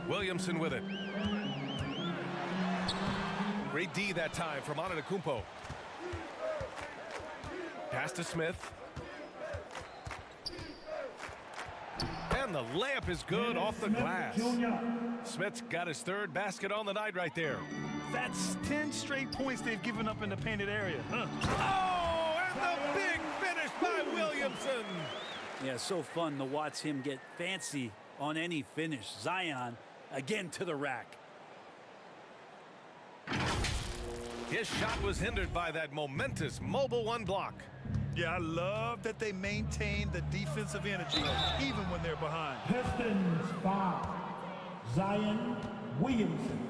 Williamson with it. Great D that time from Antetokounmpo. Pass to Smith. And the layup is good off the glass. Smith's got his 3rd basket on the night right there. That's 10 straight points they've given up in the painted area. Oh, and the big finish by Williamson. Yeah, so fun to watch him get fancy on any finish. Zion again to the rack. His shot was hindered by that momentous mobile 1 block. Yeah, I love that they maintain the defensive energy even when they're behind. Pistons foul. Zion Williamson.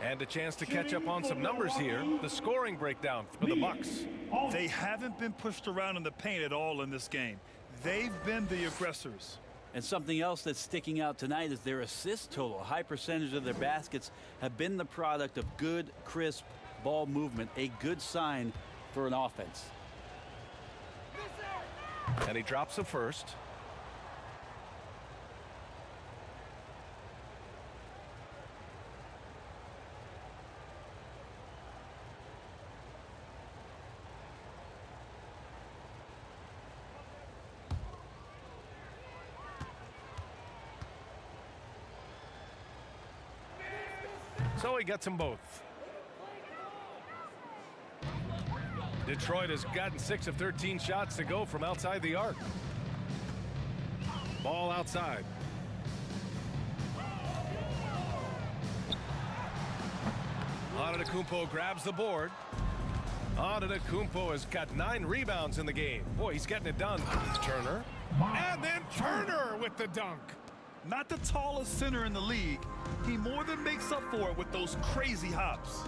And a chance to catch up on some numbers here. The scoring breakdown for the Bucks. They haven't been pushed around in the paint at all in this game. They've been the aggressors. And something else that's sticking out tonight is their assist total. A high percentage of their baskets have been the product of good, crisp ball movement, a good sign for an offense. And he drops the first. So he gets them both. Detroit has gotten 6 of 13 shots to go from outside the arc. Ball outside. Antetokounmpo grabs the board. Antetokounmpo has got 9 rebounds in the game. Boy, he's getting it done. Turner. And then Turner with the dunk. Not the tallest center in the league. He more than makes up for it with those crazy hops.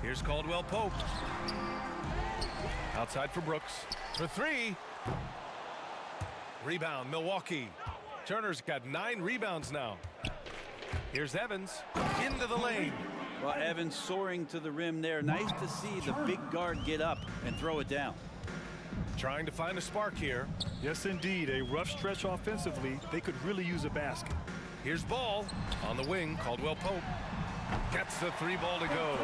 Here's Caldwell Pope. Outside for Brooks. For 3. Rebound, Milwaukee. Turner's got 9 rebounds now. Here's Evans into the lane. Well, Evans soaring to the rim there. Nice to see the big guard get up and throw it down. Trying to find a spark here. Yes, indeed. A rough stretch offensively. They could really use a basket. Here's Ball on the wing. Caldwell Pope gets the 3 ball to go.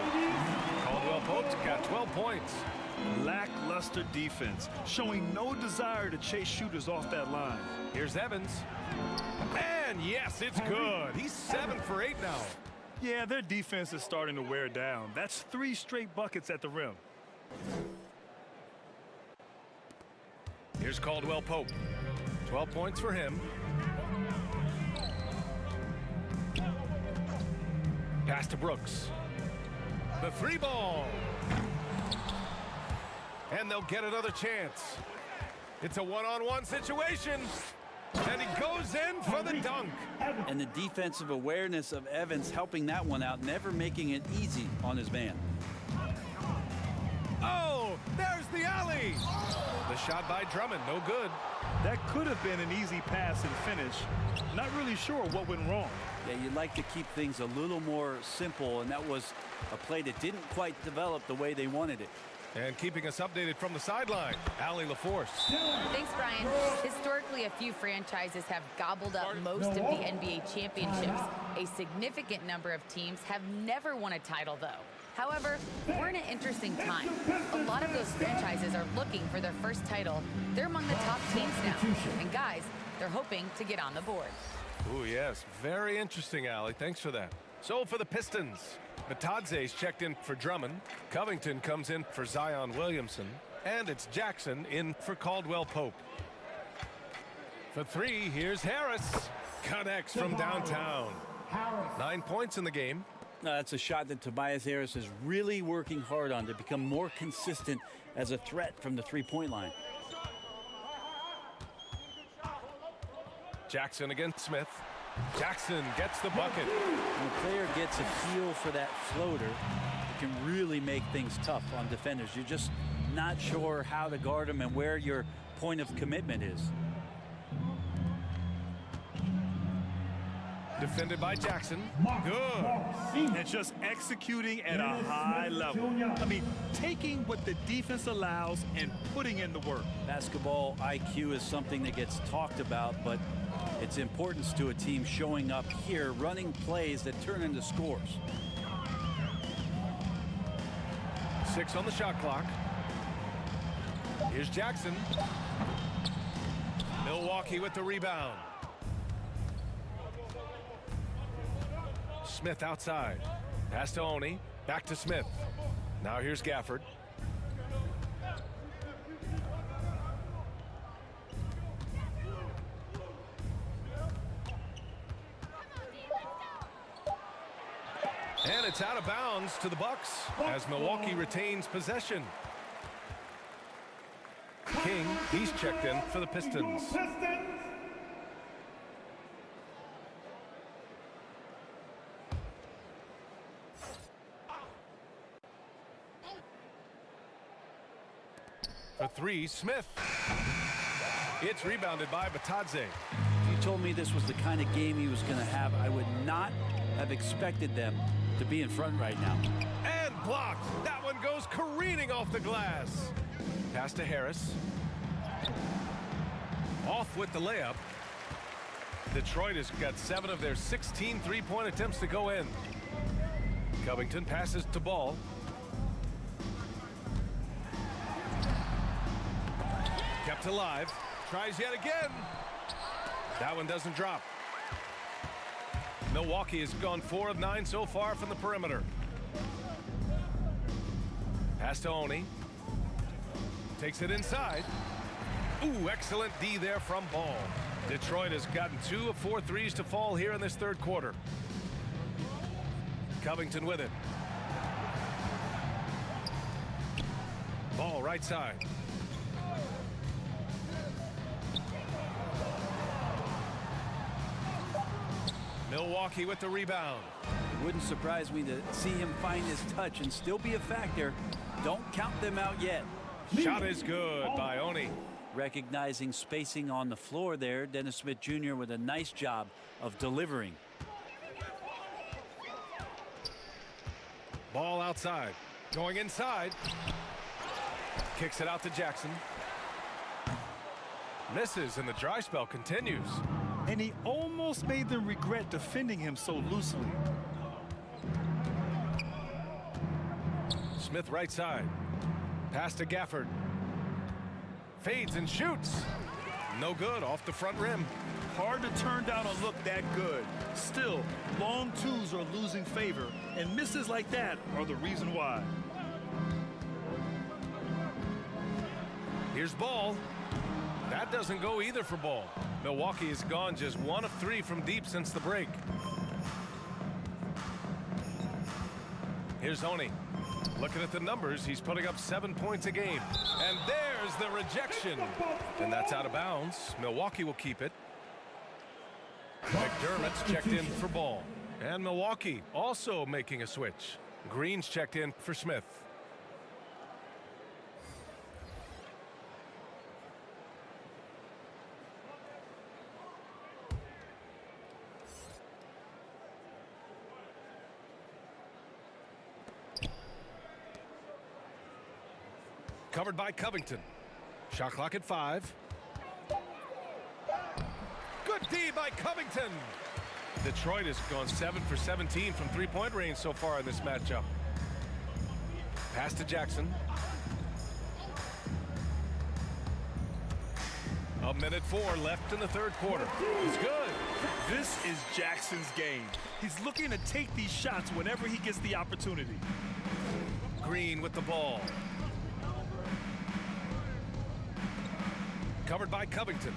Caldwell Pope's got 12 points. Lackluster defense, showing no desire to chase shooters off that line. Here's Evans. And yes, it's good. He's 7 for 8 now. Yeah, their defense is starting to wear down. That's 3 straight buckets at the rim. Here's Caldwell Pope. 12 points for him. Pass to Brooks. The 3 ball. And they'll get another chance. It's a one-on-one situation. And he goes in for the dunk. And the defensive awareness of Evans helping that one out, never making it easy on his man. Oh, there's the alley. The shot by Drummond, no good. That could have been an easy pass and finish. Not really sure what went wrong. Yeah, you'd like to keep things a little more simple, and that was a play that didn't quite develop the way they wanted it. And keeping us updated from the sideline, Allie LaForce. Thanks, Brian. Historically, a few franchises have gobbled up most of the NBA championships. A significant number of teams have never won a title, though. However, we're in an interesting time. A lot of those franchises are looking for their first title. They're among the top teams now. And guys, they're hoping to get on the board. Oh, yes. Very interesting, Allie. Thanks for that. So for the Pistons, Batadze's checked in for Drummond. Covington comes in for Zion Williamson. And it's Jackson in for Caldwell Pope. For 3, here's Harris. Connects from downtown. 9 points in the game. That's a shot that Tobias Harris is really working hard on to become more consistent as a threat from the three-point line. Jackson against Smith. Jackson gets the bucket. When a player gets a feel for that floater, it can really make things tough on defenders. You're just not sure how to guard them and where your point of commitment is. Defended by Jackson. Good. And just executing at a high level. I mean, taking what the defense allows and putting in the work. Basketball IQ is something that gets talked about, but its importance to a team showing up here, running plays that turn into scores. 6 on the shot clock. Here's Jackson. Milwaukee with the rebound. Smith outside. Pass to Oni. Back to Smith. Now here's Gafford. And it's out of bounds to the Bucks as Milwaukee retains possession. King, he's checked in for the Pistons. For 3, Smith. It's rebounded by Batadze. If you told me this was the kind of game he was going to have, I would not have expected them to be in front right now. And blocked. That one goes careening off the glass. Pass to Harris. Off with the layup. Detroit has got 7 of their 16 three-point attempts to go in. Covington passes to Ball. Kept alive. Tries yet again. That one doesn't drop. Milwaukee has gone 4 of 9 so far from the perimeter. Pass to Oni. Takes it inside. Ooh, excellent D there from Ball. Detroit has gotten 2 of 4 threes to fall here in this third quarter. Covington with it. Ball right side. Milwaukee with the rebound. It wouldn't surprise me to see him find his touch and still be a factor. Don't count them out yet. Shot is good by Oni. Recognizing spacing on the floor there, Dennis Smith Jr. with a nice job of delivering. Ball outside. Going inside. Kicks it out to Jackson. Misses, and the dry spell continues. And he almost made them regret defending him so loosely. Smith right side. Pass to Gafford. Fades and shoots. No good, off the front rim. Hard to turn down a look that good. Still, long twos are losing favor, and misses like that are the reason why. Here's Ball. That doesn't go either for Ball. Milwaukee has gone just 1 of 3 from deep since the break. Here's Oni. Looking at the numbers, he's putting up 7 points a game. And there's the rejection. And that's out of bounds. Milwaukee will keep it. McDermott's checked in for Ball. And Milwaukee also making a switch. Green's checked in for Smith. Covered by Covington. Shot clock at 5. Good D by Covington. Detroit has gone 7 for 17 from three-point range so far in this matchup. Pass to Jackson. A minute 4 left in the third quarter. He's good. This is Jackson's game. He's looking to take these shots whenever he gets the opportunity. Green with the ball. Covered by Covington.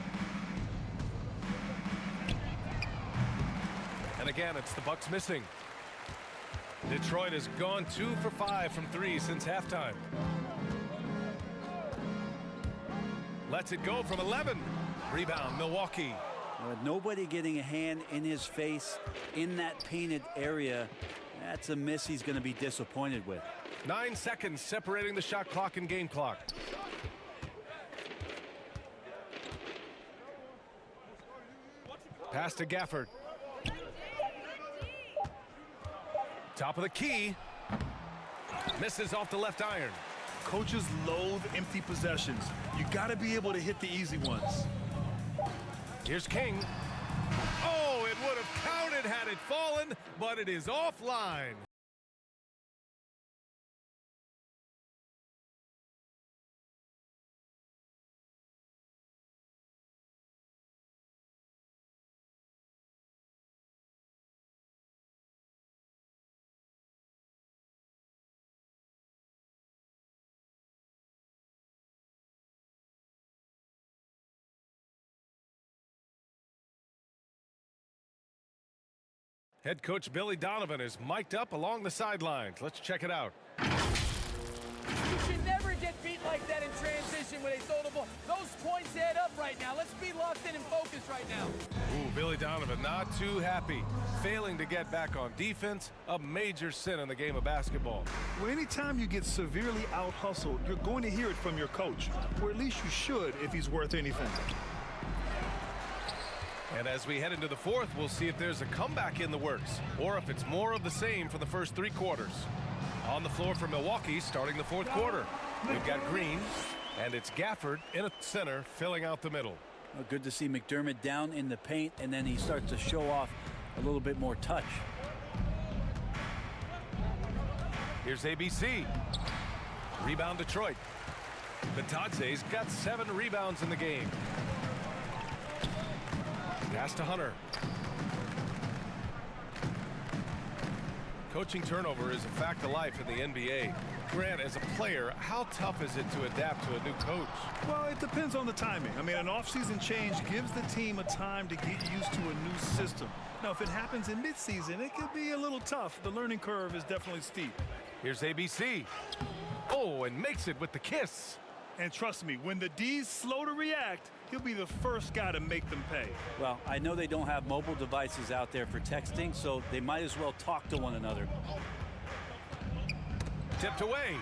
And again, it's the Bucks missing. Detroit has gone 2 for 5 from 3 since halftime. Lets it go from 11. Rebound, Milwaukee. With nobody getting a hand in his face in that painted area, that's a miss he's going to be disappointed with. 9 seconds separating the shot clock and game clock. Pass to Gafford. Top of the key. Misses off the left iron. Coaches loathe empty possessions. You got to be able to hit the easy ones. Here's King. Oh, it would have counted had it fallen, but it is offline. Head coach Billy Donovan is mic'd up along the sidelines. Let's check it out. You should never get beat like that in transition when they throw the ball. Those points add up right now. Let's be locked in and focused right now. Ooh, Billy Donovan not too happy. Failing to get back on defense, a major sin in the game of basketball. Well, anytime you get severely out-hustled, you're going to hear it from your coach. Or at least you should if he's worth anything. And as we head into the fourth, we'll see if there's a comeback in the works or if it's more of the same for the first 3 quarters. On the floor for Milwaukee starting the fourth quarter. We've got Green, and it's Gafford in at center filling out the middle. Well, good to see McDermott down in the paint, and then he starts to show off a little bit more touch. Here's ABC. Rebound Detroit. Bitadze's got 7 rebounds in the game. Pass to Hunter. Coaching turnover is a fact of life in the NBA. Grant, as a player, how tough is it to adapt to a new coach? Well, it depends on the timing. I mean, an off-season change gives the team a time to get used to a new system. Now, if it happens in midseason, it could be a little tough. The learning curve is definitely steep. Here's ABC. Oh, and makes it with the kiss. And trust me, when the D's slow to react, he'll be the first guy to make them pay. Well, I know they don't have mobile devices out there for texting, so they might as well talk to one another. Tipped away.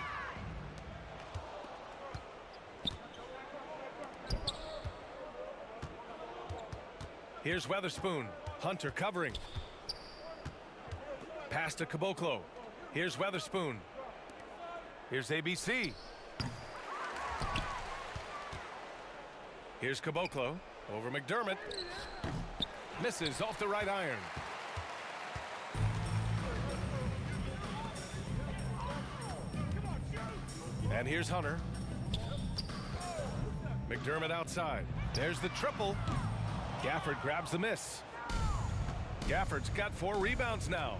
Here's Weatherspoon. Hunter covering. Pass to Caboclo. Here's Weatherspoon. Here's ABC. Here's Caboclo over McDermott. Misses off the right iron. And here's Hunter. McDermott outside. There's the triple. Gafford grabs the miss. Gafford's got 4 rebounds now.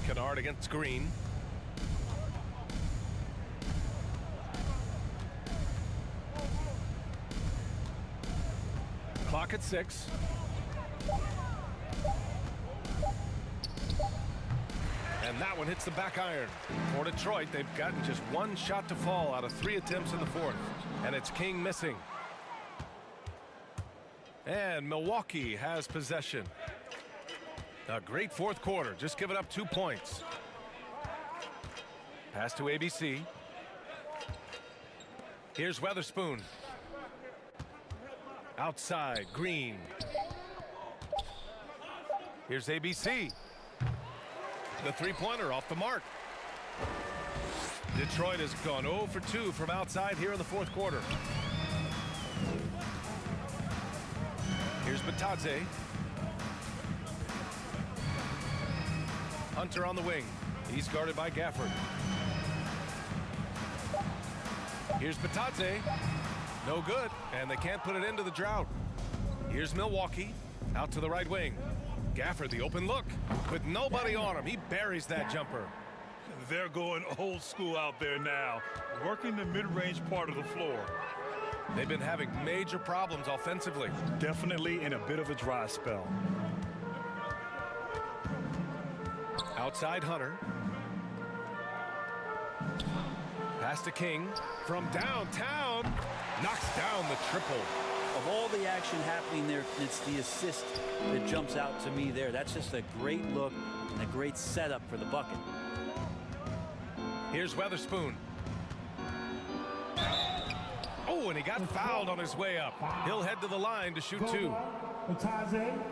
Kennard against Green. Clock at 6. And that one hits the back iron. For Detroit, they've gotten just 1 shot to fall out of 3 attempts in the 4th. And it's King missing. And Milwaukee has possession. A great 4th quarter, just giving up 2 points. Pass to ABC. Here's Weatherspoon. Outside, Green. Here's ABC. The 3-pointer off the mark. Detroit has gone 0 for 2 from outside here in the 4th quarter. Here's Batadze. Hunter on the wing. He's guarded by Gafford. Here's Batadze. No good, and they can't put it into the drought. Here's Milwaukee. Out to the right wing. Gafford, the open look. With nobody on him, he buries that jumper. They're going old school out there now, working the mid-range part of the floor. They've been having major problems offensively. Definitely in a bit of a dry spell. Outside Hunter. Pass to King from downtown. Knocks down the triple. Of all the action happening there, it's the assist that jumps out to me there. That's just a great look and a great setup for the bucket. Here's Weatherspoon. Oh, and he got fouled on his way up. He'll head to the line to shoot 2.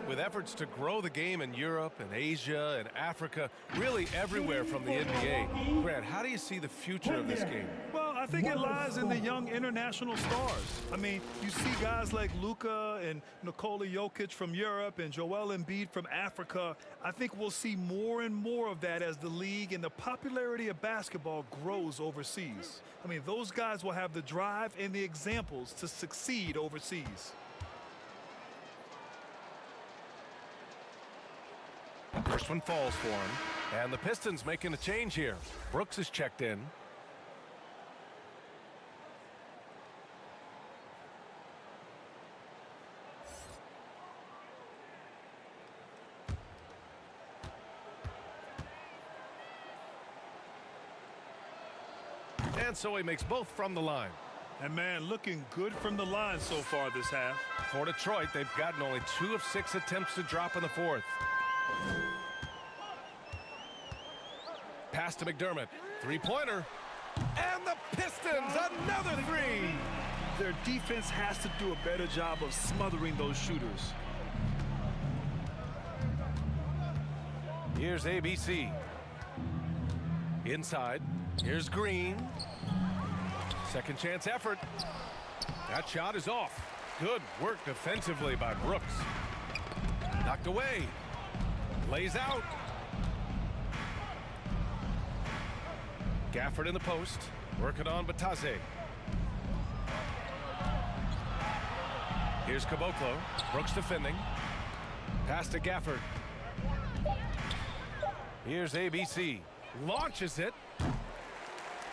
With efforts to grow the game in Europe and Asia and Africa, really everywhere from the NBA. Grant, how do you see the future of this game? Well, I think it lies in the young international stars. I mean, you see guys like Luka and Nikola Jokic from Europe and Joel Embiid from Africa. I think we'll see more and more of that as the league and the popularity of basketball grows overseas. I mean, those guys will have the drive and the examples to succeed overseas. First one falls for him. And the Pistons making a change here. Brooks is checked in. And so he makes both from the line. And man, looking good from the line so far this half. For Detroit, they've gotten only 2 of 6 attempts to drop in the 4th. Pass to McDermott. 3-pointer. And the Pistons, another 3. Their defense has to do a better job of smothering those shooters. Here's ABC. Inside. Here's Green. Second chance effort. That shot is off. Good work defensively by Brooks. Knocked away. Lays out. Gafford in the post. Working on Batadze. Here's Caboclo. Brooks defending. Pass to Gafford. Here's ABC. Launches it.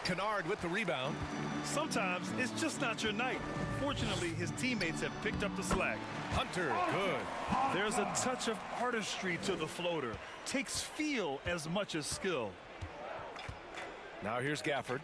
Kennard with the rebound. Sometimes it's just not your night. Fortunately, his teammates have picked up the slack. Hunter, good. There's a touch of artistry to the floater. Takes feel as much as skill. Now here's Gafford.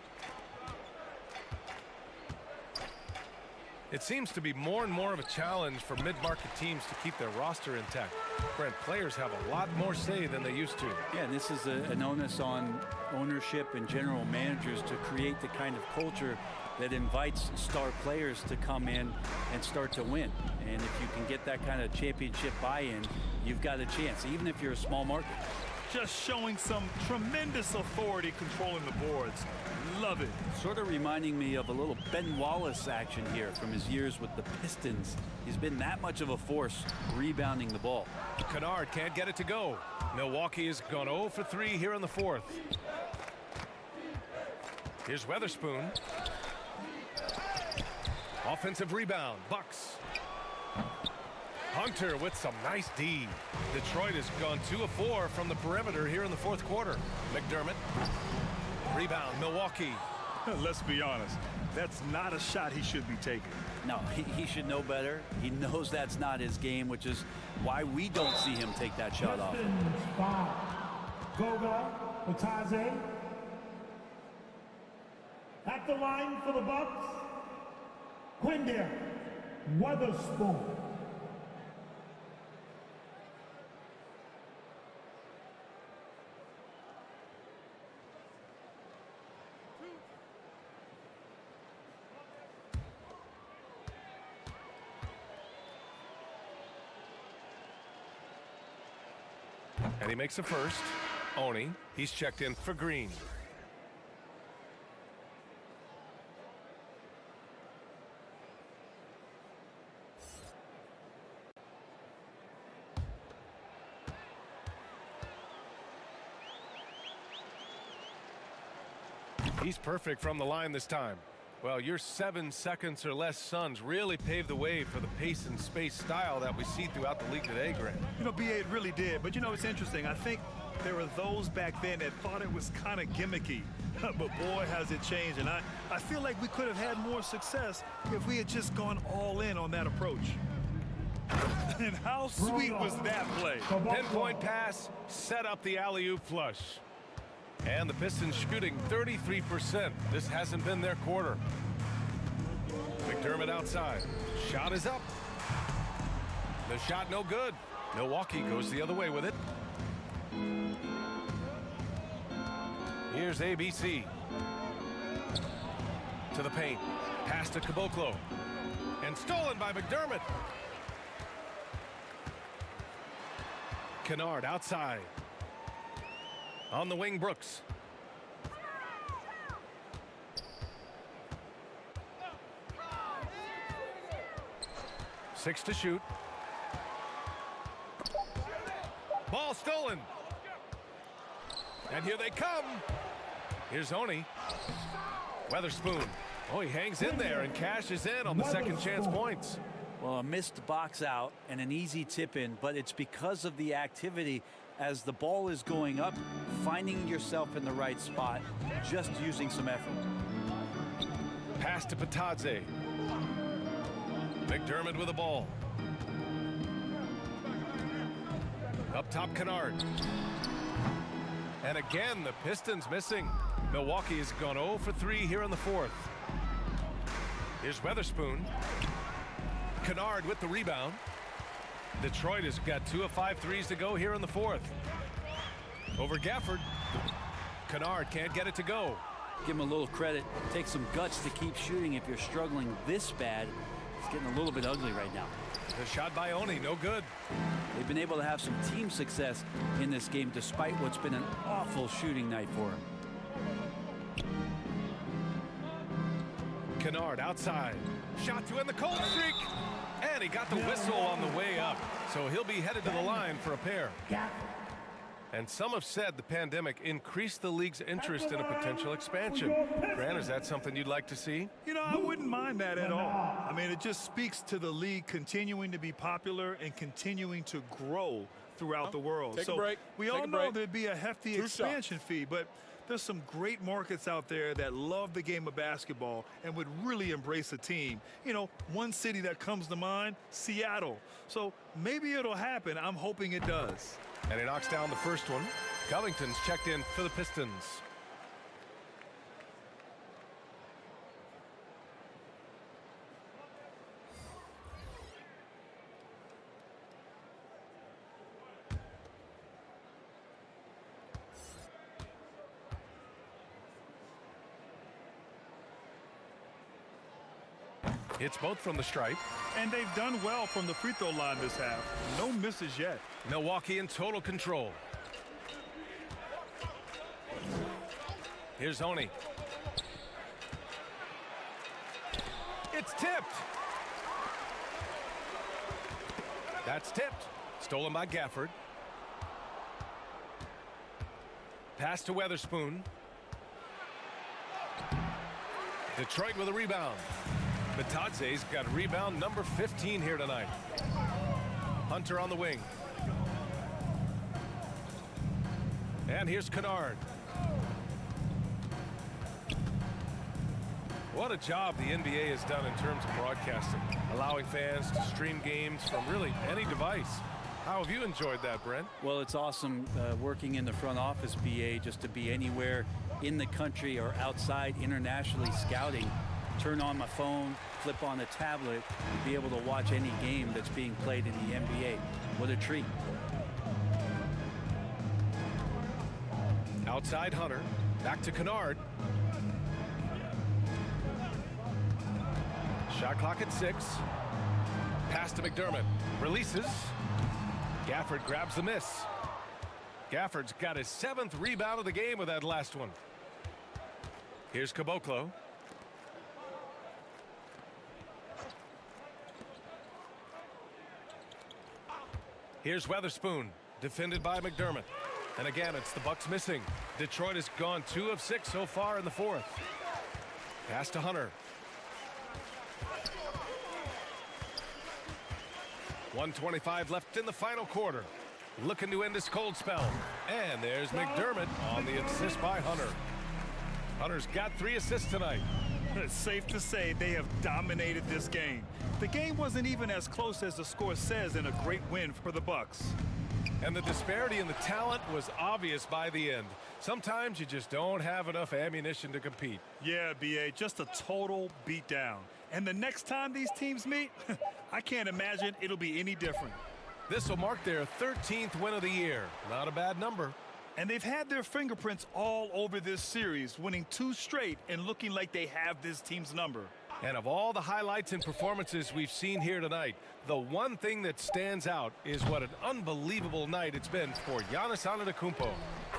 It seems to be more and more of a challenge for mid-market teams to keep their roster intact. Brent, players have a lot more say than they used to. Yeah, and this is an onus on ownership and general managers to create the kind of culture that invites star players to come in and start to win. And if you can get that kind of championship buy-in, you've got a chance, even if you're a small market. Just showing some tremendous authority controlling the boards. Love it. Sort of reminding me of a little Ben Wallace action here from his years with the Pistons. He's been that much of a force rebounding the ball. Kennard can't get it to go. Milwaukee has gone 0 for 3 here in the 4th. Here's Weatherspoon. Offensive rebound, Bucks. Hunter with some nice D. Detroit has gone 2 of 4 from the perimeter here in the fourth quarter. McDermott. Rebound, Milwaukee. Let's be honest, that's not a shot he should be taking. No, he should know better. He knows that's not his game, which is why we don't see him take that shot off. Goga, Batadze. At the line for the Bucks, Quindale, Weatherspoon. And he makes a first. Oni, he's checked in for Green. He's perfect from the line this time. Well, your 7 seconds or less Suns really paved the way for the pace and space style that we see throughout the league today, Grant. You know, BA, it really did. But, you know, it's interesting. I think there were those back then that thought it was kind of gimmicky. But, boy, has it changed. And I feel like we could have had more success if we had just gone all in on that approach. And how sweet was that play? Pinpoint pass, set up the alley-oop flush. And the Pistons shooting 33%. This hasn't been their quarter. McDermott outside. Shot is up. The shot no good. Milwaukee goes the other way with it. Here's ABC. To the paint. Pass to Caboclo. And stolen by McDermott. Kennard outside. On the wing, Brooks. Six to shoot. Ball stolen. And here they come. Here's Oni. Weatherspoon. Oh, he hangs in there and cashes in on the second chance points. Well, a missed box out and an easy tip in, but it's because of the activity as the ball is going up, finding yourself in the right spot, just using some effort. Pass to Batadze. McDermott with the ball. Up top, Kennard. And again, the Pistons missing. Milwaukee has gone 0 for 3 here in the fourth. Here's Weatherspoon. Kennard with the rebound. Detroit has got 2 of 5 threes to go here in the fourth. Over Gafford. Kennard can't get it to go. Give him a little credit. Take some guts to keep shooting if you're struggling this bad. It's getting a little bit ugly right now. The shot by Oni, no good. They've been able to have some team success in this game despite what's been an awful shooting night for him. Kennard outside. Shot to end the cold streak. And he got the whistle on the way up. So he'll be headed to the line for a pair. And some have said the pandemic increased the league's interest in a potential expansion. Grant, is that something you'd like to see? You know, I wouldn't mind that at all. I mean, it just speaks to the league continuing to be popular and continuing to grow throughout the world. Take a break. We all know there'd be a hefty expansion fee, but there's some great markets out there that love the game of basketball and would really embrace a team. You know, one city that comes to mind, Seattle. So maybe it'll happen. I'm hoping it does. And he knocks down the first one. Covington's checked in for the Pistons. It's both from the stripe. And they've done well from the free throw line this half. No misses yet. Milwaukee in total control. Here's Oni. It's tipped. That's tipped. Stolen by Gafford. Pass to Weatherspoon. Detroit with a rebound. Bitadze's got rebound number 15 here tonight. Hunter on the wing. And here's Kennard. What a job the NBA has done in terms of broadcasting, allowing fans to stream games from really any device. How have you enjoyed that, Brent? Well, it's awesome working in the front office, BA, just to be anywhere in the country or outside internationally scouting. Turn on my phone, flip on a tablet, and be able to watch any game that's being played in the NBA. What a treat. Outside Hunter, back to Kennard. Shot clock at 6. Pass to McDermott. Releases. Gafford grabs the miss. Gafford's got his 7th rebound of the game with that last one. Here's Caboclo. Here's Weatherspoon, defended by McDermott. And again, it's the Bucks missing. Detroit has gone 2 of 6 so far in the 4th. Pass to Hunter. 1:25 left in the final quarter. Looking to end this cold spell. And there's McDermott on the assist by Hunter. Hunter's got 3 assists tonight. It's safe to say they have dominated this game. The game wasn't even as close as the score says in a great win for the Bucks. And the disparity in the talent was obvious by the end. Sometimes you just don't have enough ammunition to compete. Yeah, BA, just a total beatdown. And the next time these teams meet, I can't imagine it'll be any different. This will mark their 13th win of the year. Not a bad number. And they've had their fingerprints all over this series, winning 2 straight and looking like they have this team's number. And of all the highlights and performances we've seen here tonight, the one thing that stands out is what an unbelievable night it's been for Giannis Antetokounmpo.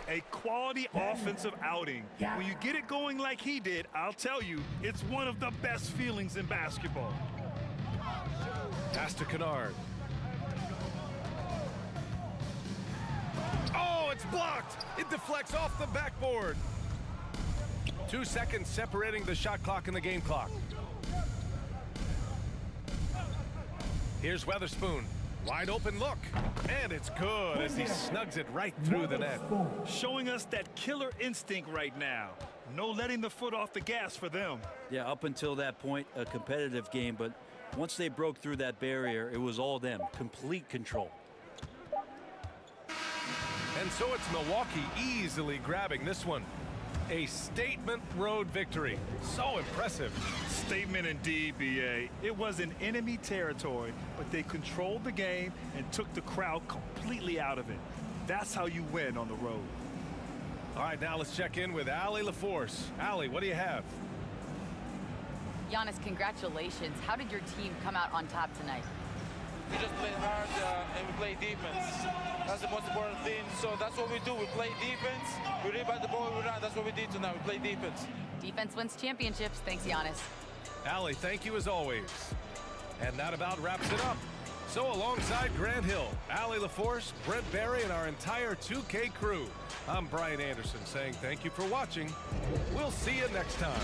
A quality offensive outing. When you get it going like he did, I'll tell you, it's one of the best feelings in basketball. Pass to Kennard. Oh, it's blocked. It deflects off the backboard. 2 seconds separating the shot clock and the game clock. Here's Weatherspoon. Wide open look. And it's good as he snugs it right through the net. Showing us that killer instinct right now. No letting the foot off the gas for them. Yeah, up until that point, a competitive game, but once they broke through that barrier, it was all them. Complete control. And so it's Milwaukee easily grabbing this one. A statement road victory. So impressive. Statement indeed, BA. It was in enemy territory, but they controlled the game and took the crowd completely out of it. That's how you win on the road. All right, now let's check in with Allie LaForce. Allie, what do you have? Giannis, congratulations. How did your team come out on top tonight? We just played hard and we play defense. That's the most important thing. So that's what we do. We play defense. We rebound the ball, we run. That's what we did tonight. We play defense. Defense wins championships. Thanks, Giannis. Allie, thank you as always. And that about wraps it up. So alongside Grant Hill, Allie LaForce, Brent Barry, and our entire 2K crew, I'm Brian Anderson saying thank you for watching. We'll see you next time.